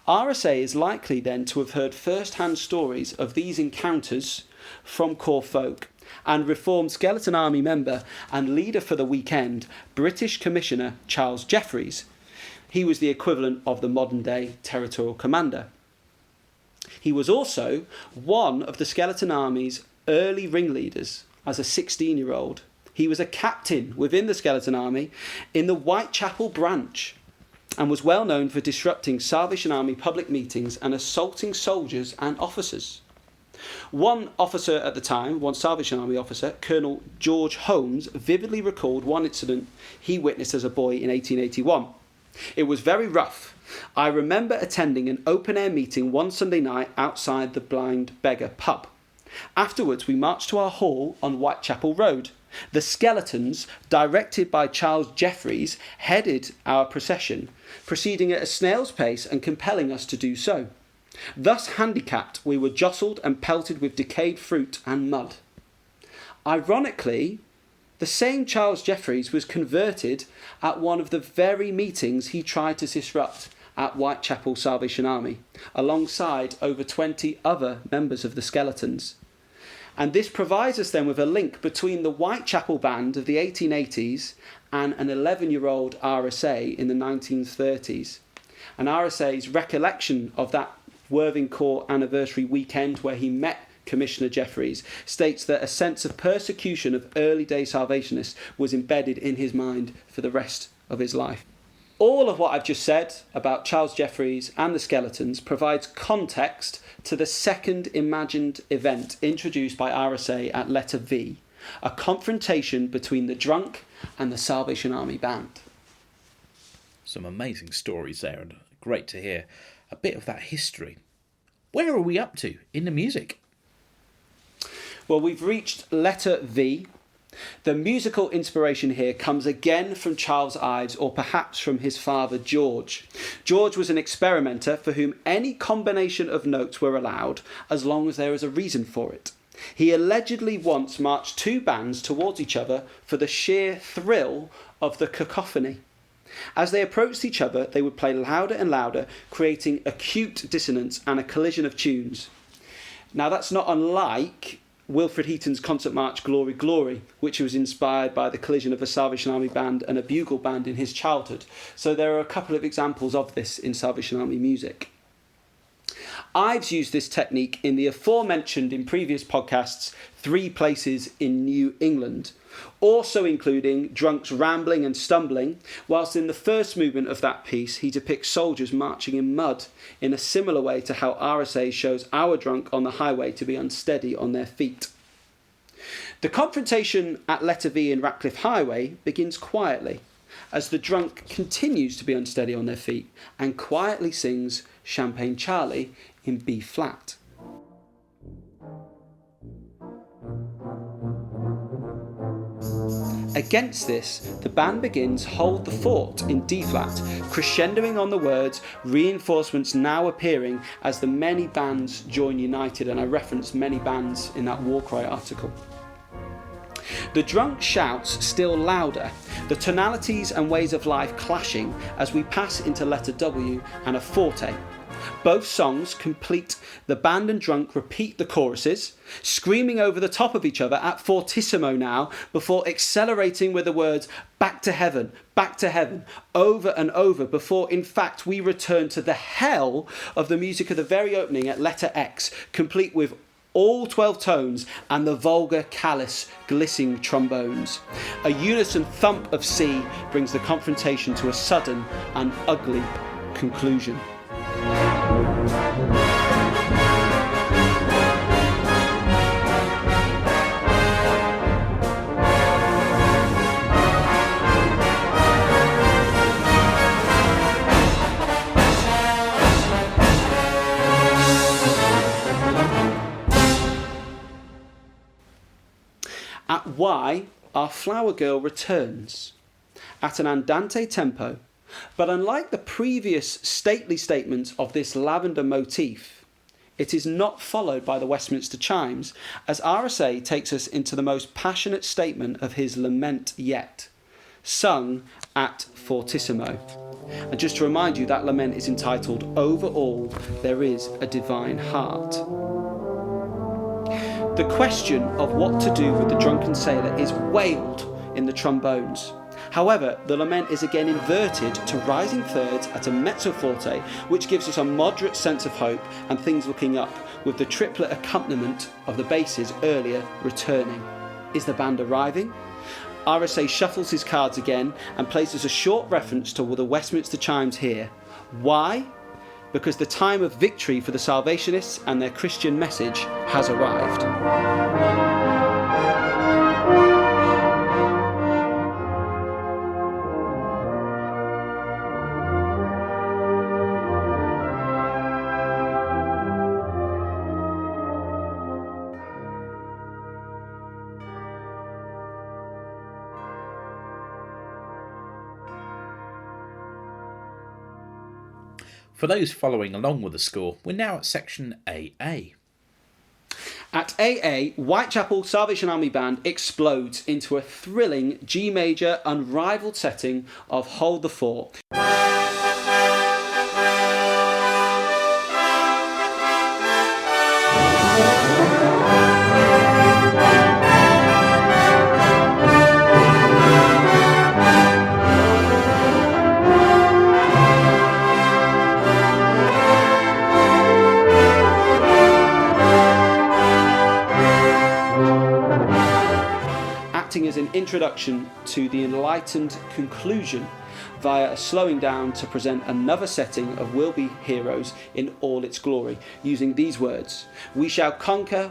RSA is likely then to have heard first-hand stories of these encounters from Corps folk, and reformed Skeleton Army member and leader for the weekend, British Commissioner Charles Jeffreys. He was the equivalent of the modern-day territorial commander. He was also one of the Skeleton Army's early ringleaders as a 16-year-old. He was a captain within the Skeleton Army in the Whitechapel branch and was well known for disrupting Salvation Army public meetings and assaulting soldiers and officers. One officer at the time, one Salvation Army officer, Colonel George Holmes, vividly recalled one incident he witnessed as a boy in 1881. "It was very rough. I remember attending an open-air meeting one Sunday night outside the Blind Beggar pub. Afterwards, we marched to our hall on Whitechapel Road. The Skeletons, directed by Charles Jeffreys, headed our procession, proceeding at a snail's pace and compelling us to do so. Thus handicapped, we were jostled and pelted with decayed fruit and mud." Ironically, the same Charles Jeffreys was converted at one of the very meetings he tried to disrupt at Whitechapel Salvation Army, alongside over 20 other members of the Skeletons. And this provides us then with a link between the Whitechapel band of the 1880s and an 11-year-old RSA in the 1930s. And RSA's recollection of that Worthing Corps anniversary weekend where he met Commissioner Jeffreys states that a sense of persecution of early-day Salvationists was embedded in his mind for the rest of his life. All of what I've just said about Charles Jeffreys and the Skeletons provides context to the second imagined event introduced by RSA at letter V, a confrontation between the drunk and the Salvation Army band. Some amazing stories there, and great to hear a bit of that history. Where are we up to in the music? Well, we've reached letter V. The musical inspiration here comes again from Charles Ives, or perhaps from his father George. George was an experimenter for whom any combination of notes were allowed as long as there was a reason for it. He allegedly once marched two bands towards each other for the sheer thrill of the cacophony. As they approached each other, they would play louder and louder, creating acute dissonance and a collision of tunes. Now, that's not unlike Wilfred Heaton's concert march Glory Glory, which was inspired by the collision of a Salvation Army band and a bugle band in his childhood. So there are a couple of examples of this in Salvation Army music. Ives used this technique in the aforementioned in previous podcasts, Three Places in New England, also including drunks rambling and stumbling, whilst in the first movement of that piece he depicts soldiers marching in mud in a similar way to how RSA shows our drunk on the highway to be unsteady on their feet. The confrontation at letter V in Ratcliff Highway begins quietly, as the drunk continues to be unsteady on their feet and quietly sings Champagne Charlie in B flat. Against this, the band begins Hold the Fort in D flat, crescendoing on the words, reinforcements now appearing as the many bands join united, and I referenced many bands in that War Cry article. The drunk shouts still louder, the tonalities and ways of life clashing as we pass into letter W and a forte. Both songs complete, the band and drunk repeat the choruses, screaming over the top of each other at fortissimo now, before accelerating with the words back to heaven, over and over, before in fact we return to the hell of the music of the very opening at letter X, complete with all 12 tones and the vulgar, callous, glissing trombones. A unison thump of C brings the confrontation to a sudden and ugly conclusion. At Y, our flower girl returns at an andante tempo, but unlike the previous stately statements of this lavender motif, it is not followed by the Westminster chimes, as RSA takes us into the most passionate statement of his lament yet, sung at fortissimo. And just to remind you, that lament is entitled Over All There Is a Divine Heart. The question of what to do with the drunken sailor is wailed in the trombones. However, the lament is again inverted to rising thirds at a mezzo forte, which gives us a moderate sense of hope and things looking up, with the triplet accompaniment of the basses earlier returning. Is the band arriving? RSA shuffles his cards again and places a short reference to the Westminster chimes here. Why? Because the time of victory for the Salvationists and their Christian message has arrived. For those following along with the score, we're now at section AA. At AA, Whitechapel Salvation Army Band explodes into a thrilling G major unrivaled setting of Hold the Fort. introduction to the enlightened conclusion via a slowing down to present another setting of will-be heroes in all its glory, using these words: we shall conquer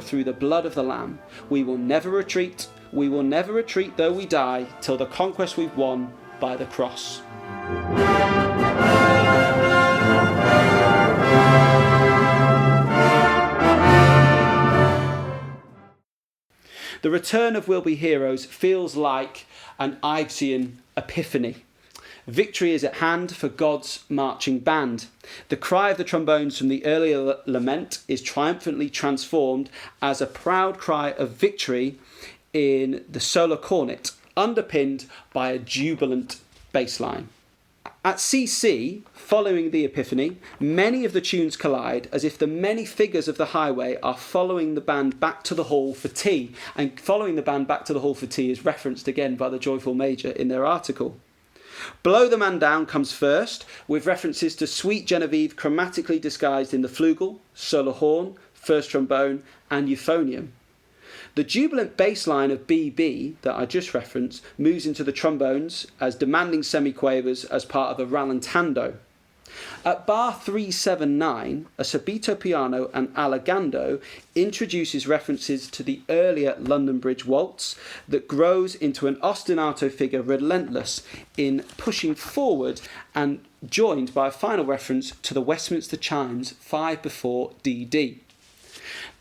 through the blood of the Lamb. We will never retreat though we die, till the conquest we've won by the cross. The return of will-be heroes feels like an Ivesean epiphany. Victory is at hand for God's marching band. The cry of the trombones from the earlier lament is triumphantly transformed as a proud cry of victory in the solo cornet, underpinned by a jubilant bass line. At CC, following the Epiphany, many of the tunes collide as if the many figures of the highway are following the band back to the hall for tea, and following the band back to the hall for tea is referenced again by the Joyful Major in their article. Blow the Man Down comes first, with references to Sweet Genevieve chromatically disguised in the flugel, solo horn, first trombone and euphonium. The jubilant bass line of BB that I just referenced moves into the trombones as demanding semiquavers as part of a rallentando. At bar 379, a subito piano and allegando introduces references to the earlier London Bridge waltz that grows into an ostinato figure relentless in pushing forward, and joined by a final reference to the Westminster chimes 5/4 DD.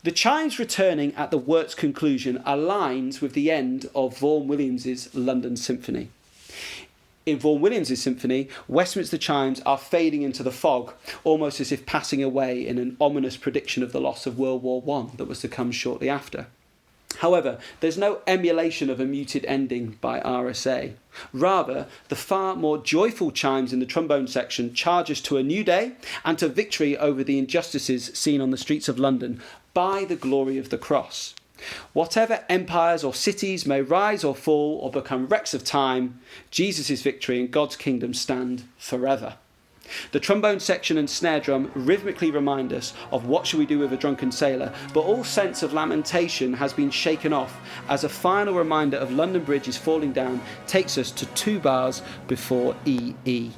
The chimes returning at the work's conclusion aligns with the end of Vaughan Williams's London Symphony. In Vaughan Williams's symphony, Westminster chimes are fading into the fog, almost as if passing away in an ominous prediction of the loss of World War I that was to come shortly after. However, there's no emulation of a muted ending by RSA. Rather, the far more joyful chimes in the trombone section charge us to a new day and to victory over the injustices seen on the streets of London by the glory of the cross. Whatever empires or cities may rise or fall or become wrecks of time, Jesus' victory and God's kingdom stand forever. The trombone section and snare drum rhythmically remind us of What Shall We Do with a Drunken Sailor, but all sense of lamentation has been shaken off as a final reminder of London Bridge is falling down takes us to 2 bars before EE.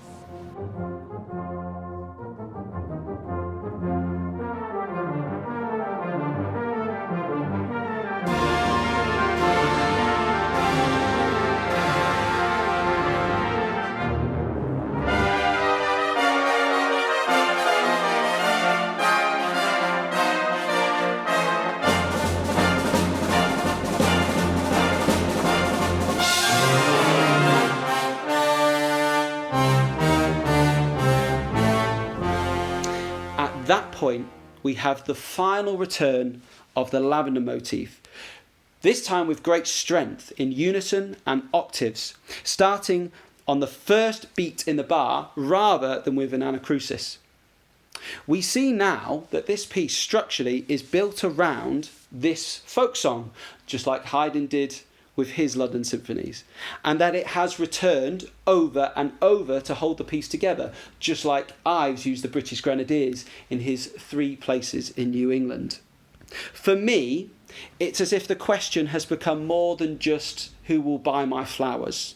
At that point, we have the final return of the lavender motif, this time with great strength in unison and octaves, starting on the first beat in the bar rather than with an anacrusis. We see now that this piece structurally is built around this folk song, just like Haydn did with his London symphonies, and that it has returned over and over to hold the piece together, just like Ives used the British Grenadiers in his 3 places in New England. For me, it's as if the question has become more than just who will buy my flowers.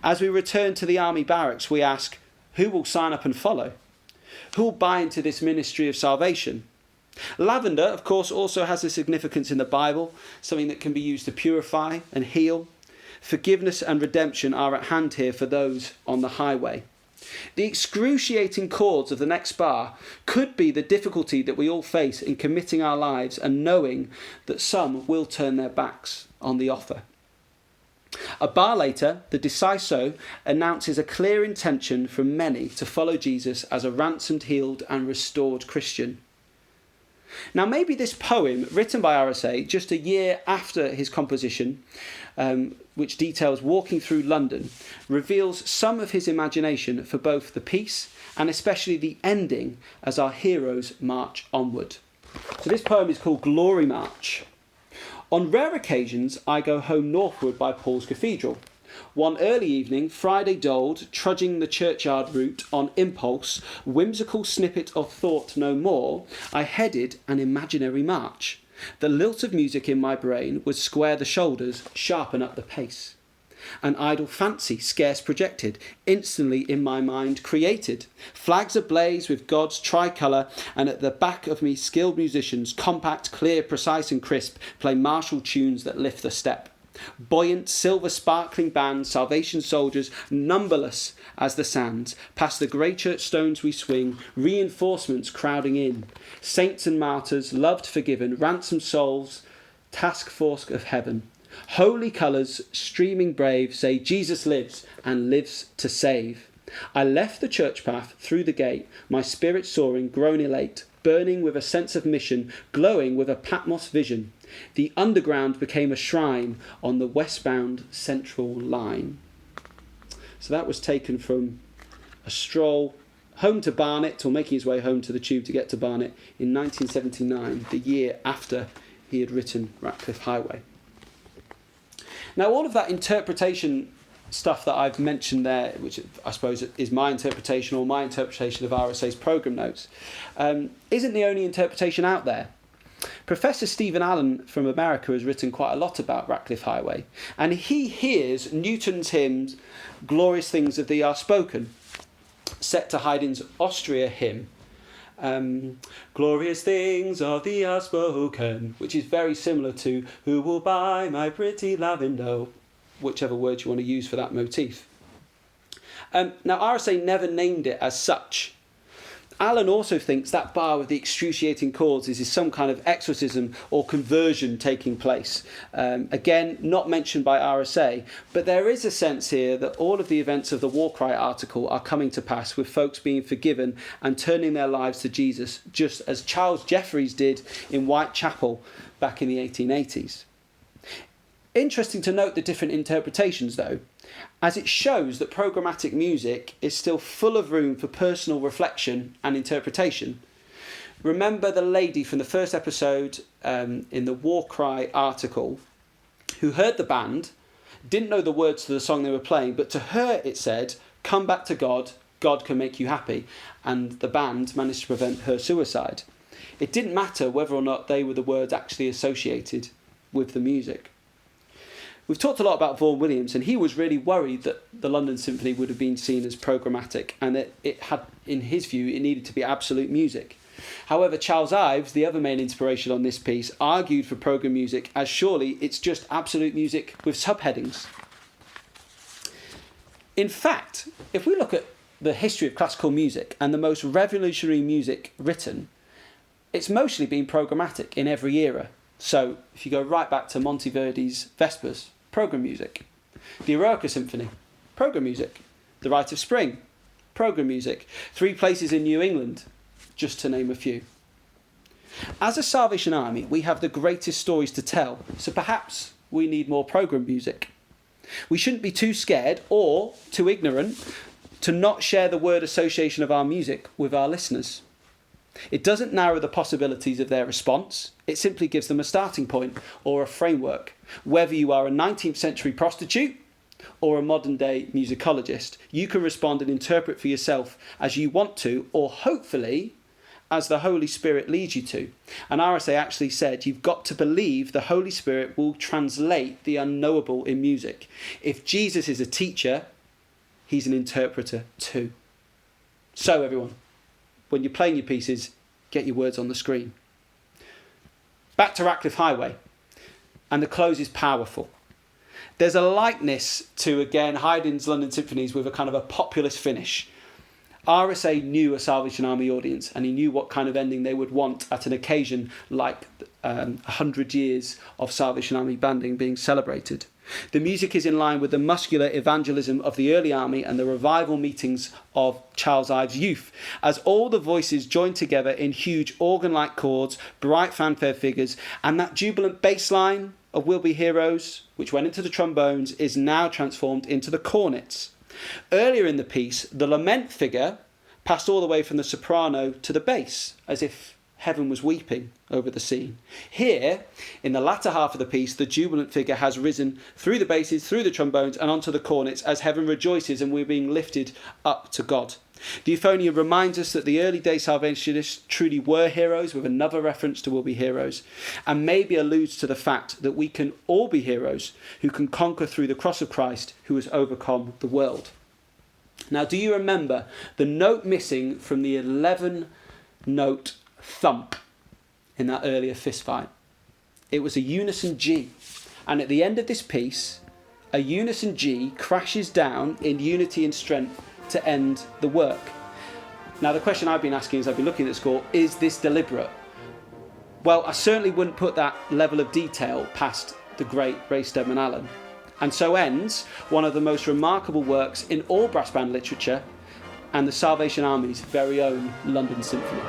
As we return to the army barracks, we ask, who will sign up and follow? Who will buy into this ministry of salvation? Lavender, of course, also has a significance in the Bible, something that can be used to purify and heal. Forgiveness and redemption are at hand here for those on the highway. The excruciating chords of the next bar could be the difficulty that we all face in committing our lives and knowing that some will turn their backs on the offer. A bar later, the Deciso announces a clear intention from many to follow Jesus as a ransomed, healed and restored Christian. Now, maybe this poem, written by RSA just a year after his composition, which details walking through London, reveals some of his imagination for both the piece and especially the ending as our heroes march onward. So this poem is called Glory March. On rare occasions, I go home northward by Paul's Cathedral. One early evening, Friday doled, trudging the churchyard route on impulse, whimsical snippet of thought no more, I headed an imaginary march. The lilt of music in my brain would square the shoulders, sharpen up the pace. An idle fancy, scarce projected, instantly in my mind created. Flags ablaze with God's tricolour, and at the back of me skilled musicians, compact, clear, precise and crisp, play martial tunes that lift the step. Buoyant, silver sparkling bands, Salvation soldiers, numberless as the sands, past the grey church stones we swing, reinforcements crowding in. Saints and martyrs, loved, forgiven, ransomed souls, task force of heaven. Holy colours, streaming brave, say Jesus lives and lives to save. I left the church path through the gate, my spirit soaring, grown elate, burning with a sense of mission, glowing with a Patmos vision. The underground became a shrine on the westbound central line. So that was taken from a stroll home to Barnet, or making his way home to the tube to get to Barnet, in 1979, the year after he had written Ratcliff Highway. Now, all of that interpretation stuff that I've mentioned there, which I suppose is my interpretation or my interpretation of RSA's programme notes, isn't the only interpretation out there. Professor Steadman-Allen from America has written quite a lot about Ratcliff Highway, and he hears Newton's hymns, Glorious Things of Thee Are Spoken, set to Haydn's Austria hymn, Glorious things of thee are spoken, which is very similar to Who will buy my pretty lavender, whichever word you want to use for that motif. Now, RSA never named it as such. Allen also thinks that bar with the excruciating chords is some kind of exorcism or conversion taking place. Again, not mentioned by RSA, but there is a sense here that all of the events of the War Cry article are coming to pass, with folks being forgiven and turning their lives to Jesus, just as Charles Jeffreys did in Whitechapel back in the 1880s. Interesting to note the different interpretations, though, as it shows that programmatic music is still full of room for personal reflection and interpretation. Remember the lady from the first episode in the War Cry article who heard the band, didn't know the words to the song they were playing, but to her it said, "Come back to God, God can make you happy," and the band managed to prevent her suicide. It didn't matter whether or not they were the words actually associated with the music. We've talked a lot about Vaughan Williams, and he was really worried that the London Symphony would have been seen as programmatic, and that it had, in his view, it needed to be absolute music. However, Charles Ives, the other main inspiration on this piece, argued for programme music as surely it's just absolute music with subheadings. In fact, if we look at the history of classical music and the most revolutionary music written, it's mostly been programmatic in every era. So, if you go right back to Monteverdi's Vespers, programme music. The Eroica Symphony, programme music. The Rite of Spring, programme music. Three Places in New England, just to name a few. As a Salvation Army, we have the greatest stories to tell, so perhaps we need more programme music. We shouldn't be too scared or too ignorant to not share the word association of our music with our listeners. It doesn't narrow the possibilities of their response, it simply gives them a starting point or a framework. Whether you are a 19th century prostitute or a modern day musicologist, you can respond and interpret for yourself as you want to, or hopefully as the Holy Spirit leads you to. And RSA actually said you've got to believe the Holy Spirit will translate the unknowable in music. If Jesus is a teacher, he's an interpreter too. So everyone, when you're playing your pieces, get your words on the screen. Back to Ratcliff Highway, and the close is powerful. There's a likeness to, again, Haydn's London Symphonies with a kind of a populist finish. RSA knew a Salvation Army audience, and he knew what kind of ending they would want at an occasion like 100 years of Salvation Army banding being celebrated. The music is in line with the muscular evangelism of the early army and the revival meetings of Charles Ives' youth, as all the voices join together in huge organ-like chords, bright fanfare figures, and that jubilant bass line of We'll Be Heroes, which went into the trombones, is now transformed into the cornets. Earlier in the piece, the lament figure passed all the way from the soprano to the bass, as if heaven was weeping over the scene. Here, in the latter half of the piece, the jubilant figure has risen through the basses, through the trombones, and onto the cornets as heaven rejoices and we're being lifted up to God. The euphonium reminds us that the early day Salvationists truly were heroes, with another reference to will be heroes, and maybe alludes to the fact that we can all be heroes who can conquer through the cross of Christ who has overcome the world. Now, do you remember the note missing from the 11-note thump in that earlier fist fight? It was a unison G. And at the end of this piece, a unison G crashes down in unity and strength to end the work. Now, the question I've been asking as I've been looking at the score, is this deliberate? Well, I certainly wouldn't put that level of detail past the great Ray Steadman-Allen. And so ends one of the most remarkable works in all brass band literature, and the Salvation Army's very own London Symphony.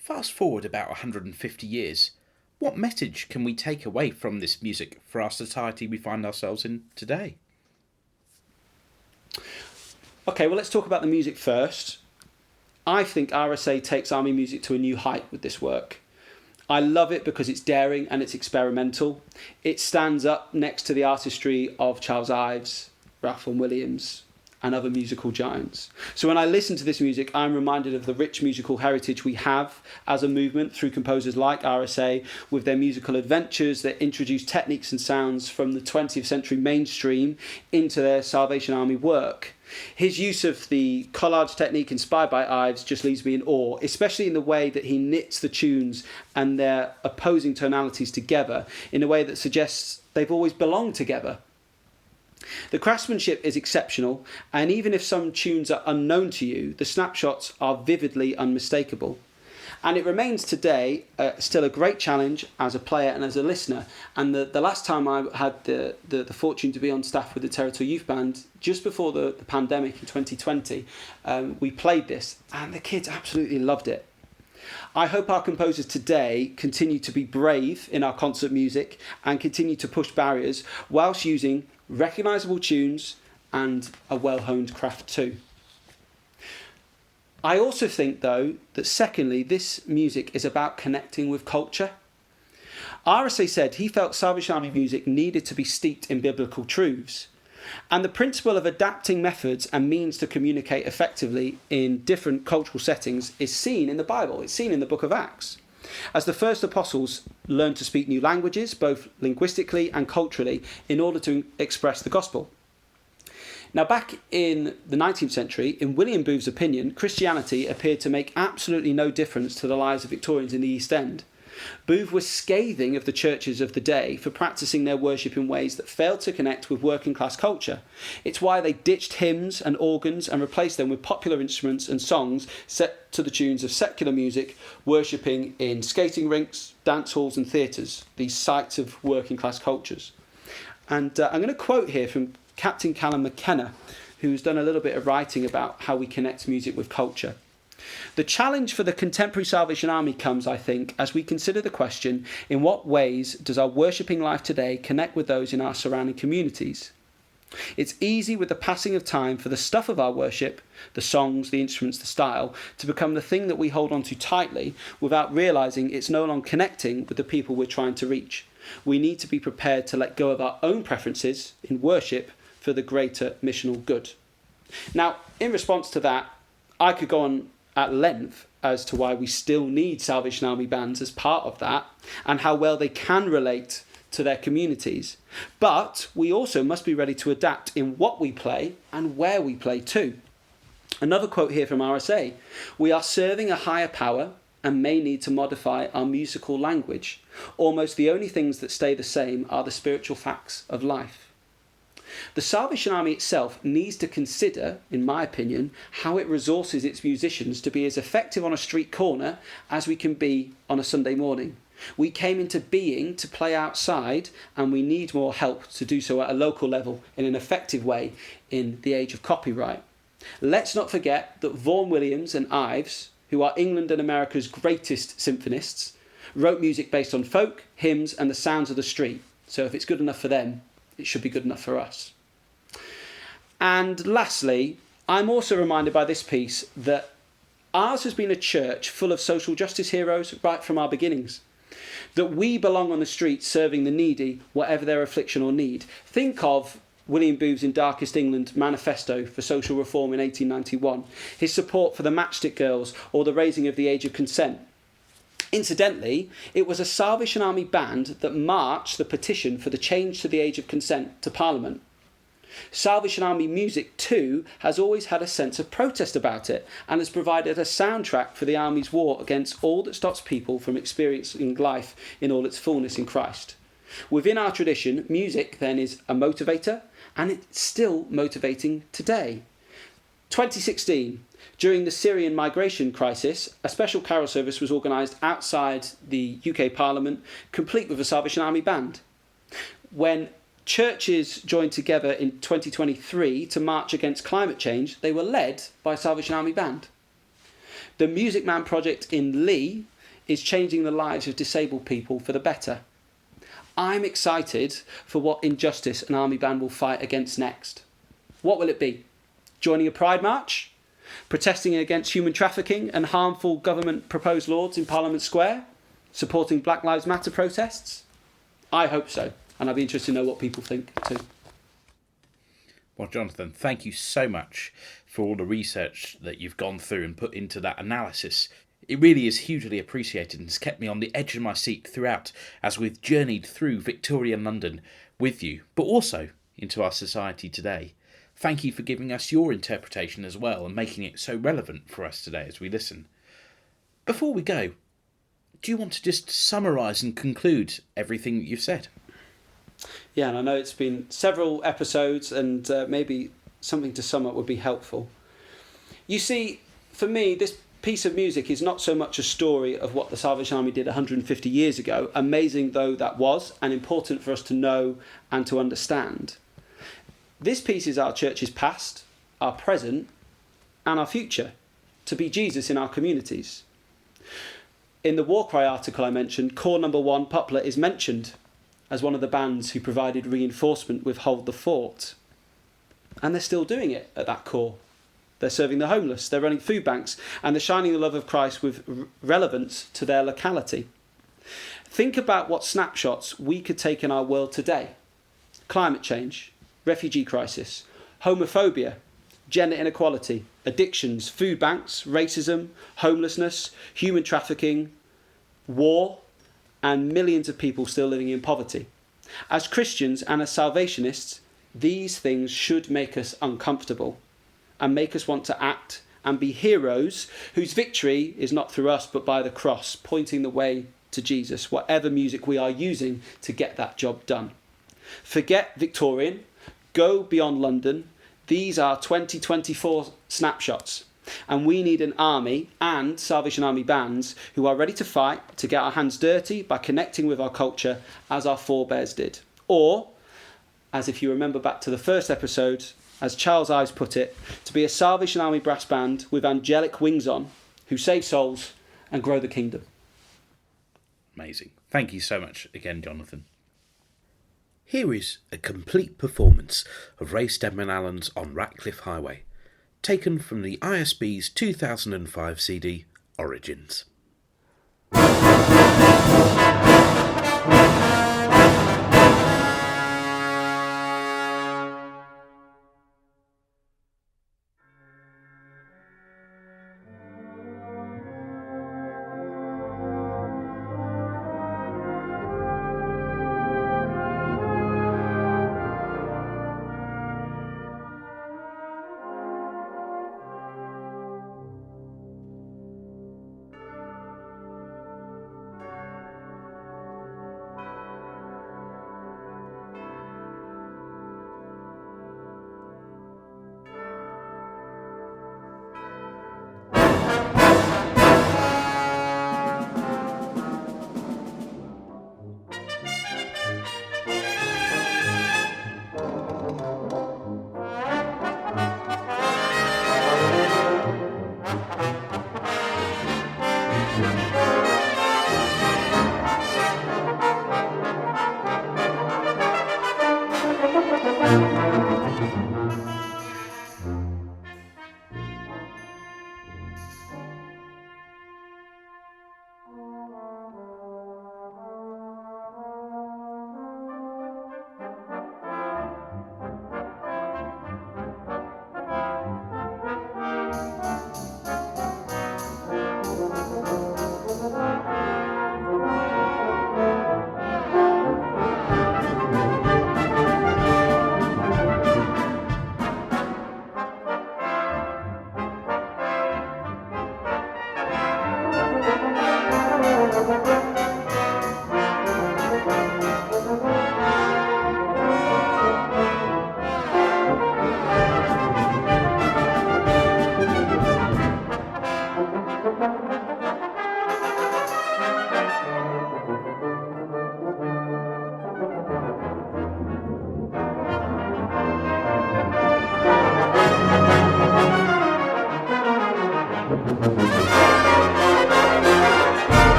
Fast forward about 150 years, what message can we take away from this music for our society we find ourselves in today? Okay, well, let's talk about the music first. I think RSA takes army music to a new height with this work. I love it because it's daring and it's experimental. It stands up next to the artistry of Charles Ives, Ralph Vaughan Williams, and other musical giants. So when I listen to this music, I'm reminded of the rich musical heritage we have as a movement through composers like RSA, with their musical adventures that introduce techniques and sounds from the 20th century mainstream into their Salvation Army work. His use of the collage technique inspired by Ives just leaves me in awe, especially in the way that he knits the tunes and their opposing tonalities together in a way that suggests they've always belonged together. The craftsmanship is exceptional, and even if some tunes are unknown to you, the snapshots are vividly unmistakable. And it remains today still a great challenge as a player and as a listener. And the last time I had the fortune to be on staff with the Territorial Youth Band, just before the pandemic in 2020, we played this, and the kids absolutely loved it. I hope our composers today continue to be brave in our concert music and continue to push barriers whilst using recognisable tunes and a well-honed craft too. I also think, though, that secondly, this music is about connecting with culture. RSA said he felt Salvation Army music needed to be steeped in biblical truths. And the principle of adapting methods and means to communicate effectively in different cultural settings is seen in the Bible. It's seen in the book of Acts. As the first apostles learned to speak new languages, both linguistically and culturally, in order to express the gospel. Now, back in the 19th century, in William Booth's opinion, Christianity appeared to make absolutely no difference to the lives of Victorians in the East End. Booth was scathing of the churches of the day for practising their worship in ways that failed to connect with working class culture. It's why they ditched hymns and organs and replaced them with popular instruments and songs set to the tunes of secular music, worshipping in skating rinks, dance halls and theatres, these sites of working class cultures. And I'm going to quote here from Captain Callum McKenna, who's done a little bit of writing about how we connect music with culture. The challenge for the contemporary Salvation Army comes, I think, as we consider the question, in what ways does our worshipping life today connect with those in our surrounding communities? It's easy with the passing of time for the stuff of our worship, the songs, the instruments, the style, to become the thing that we hold on to tightly without realising it's no longer connecting with the people we're trying to reach. We need to be prepared to let go of our own preferences in worship for the greater missional good. Now, in response to that, I could go on at length as to why we still need Salvation Army bands as part of that and how well they can relate to their communities. But we also must be ready to adapt in what we play and where we play too. Another quote here from RSA: "We are serving a higher power, and may need to modify our musical language. Almost the only things that stay the same are the spiritual facts of life. The Salvation Army itself needs to consider, in my opinion, how it resources its musicians to be as effective on a street corner as we can be on a Sunday morning. We came into being to play outside, and we need more help to do so at a local level in an effective way in the age of copyright. Let's not forget that Vaughan Williams and Ives, who are England and America's greatest symphonists, wrote music based on folk, hymns and the sounds of the street. So if it's good enough for them, it should be good enough for us. And lastly, I'm also reminded by this piece that ours has been a church full of social justice heroes right from our beginnings. That we belong on the streets serving the needy, whatever their affliction or need. Think of William Booth's In Darkest England manifesto for social reform in 1891, his support for the matchstick girls or the raising of the age of consent. Incidentally, it was a Salvation Army band that marched the petition for the change to the age of consent to Parliament. Salvation Army music too has always had a sense of protest about it and has provided a soundtrack for the Army's war against all that stops people from experiencing life in all its fullness in Christ. Within our tradition, music then is a motivator, and it's still motivating today. 2016, during the Syrian migration crisis, a special carol service was organised outside the UK Parliament, complete with a Salvation Army band. When churches joined together in 2023 to march against climate change, they were led by a Salvation Army band. The Music Man project in Lee is changing the lives of disabled people for the better. I'm excited for what injustice an army band will fight against next. What will it be? Joining a pride march? Protesting against human trafficking and harmful government-proposed laws in Parliament Square? Supporting Black Lives Matter protests? I hope so, and I'd be interested to know what people think too. Well, Jonathan, thank you so much for all the research that you've gone through and put into that analysis. It really is hugely appreciated and has kept me on the edge of my seat throughout as we've journeyed through Victorian London with you, but also into our society today. Thank you for giving us your interpretation as well and making it so relevant for us today as we listen. Before we go, do you want to just summarise and conclude everything that you've said? Yeah, and I know it's been several episodes, and maybe something to sum up would be helpful. You see, for me, this piece of music is not so much a story of what the Salvation Army did 150 years ago, amazing though that was, and important for us to know and to understand. This piece is our church's past, our present, and our future, to be Jesus in our communities. In the War Cry article I mentioned, Corps Number 1 Poplar is mentioned as one of the bands who provided reinforcement with Hold the Fort. And they're still doing it at that corps. They're serving the homeless, they're running food banks, and they're shining the love of Christ with relevance to their locality. Think about what snapshots we could take in our world today. Climate change, refugee crisis, homophobia, gender inequality, addictions, food banks, racism, homelessness, human trafficking, war, and millions of people still living in poverty. As Christians and as Salvationists, these things should make us uncomfortable and make us want to act and be heroes whose victory is not through us but by the cross, pointing the way to Jesus, whatever music we are using to get that job done. Forget Victorian, go beyond London. These are 2024 snapshots, and we need an army and Salvation Army bands who are ready to fight, to get our hands dirty by connecting with our culture as our forebears did. Or, as if you remember back to the first episode, as Charles Ives put it, to be a Salvation Army brass band with angelic wings on, who save souls and grow the kingdom. Amazing. Thank you so much again, Jonathan. Here is a complete performance of Ray Steadman-Allen's On Ratcliff Highway, taken from the ISB's 2005 CD, Origins.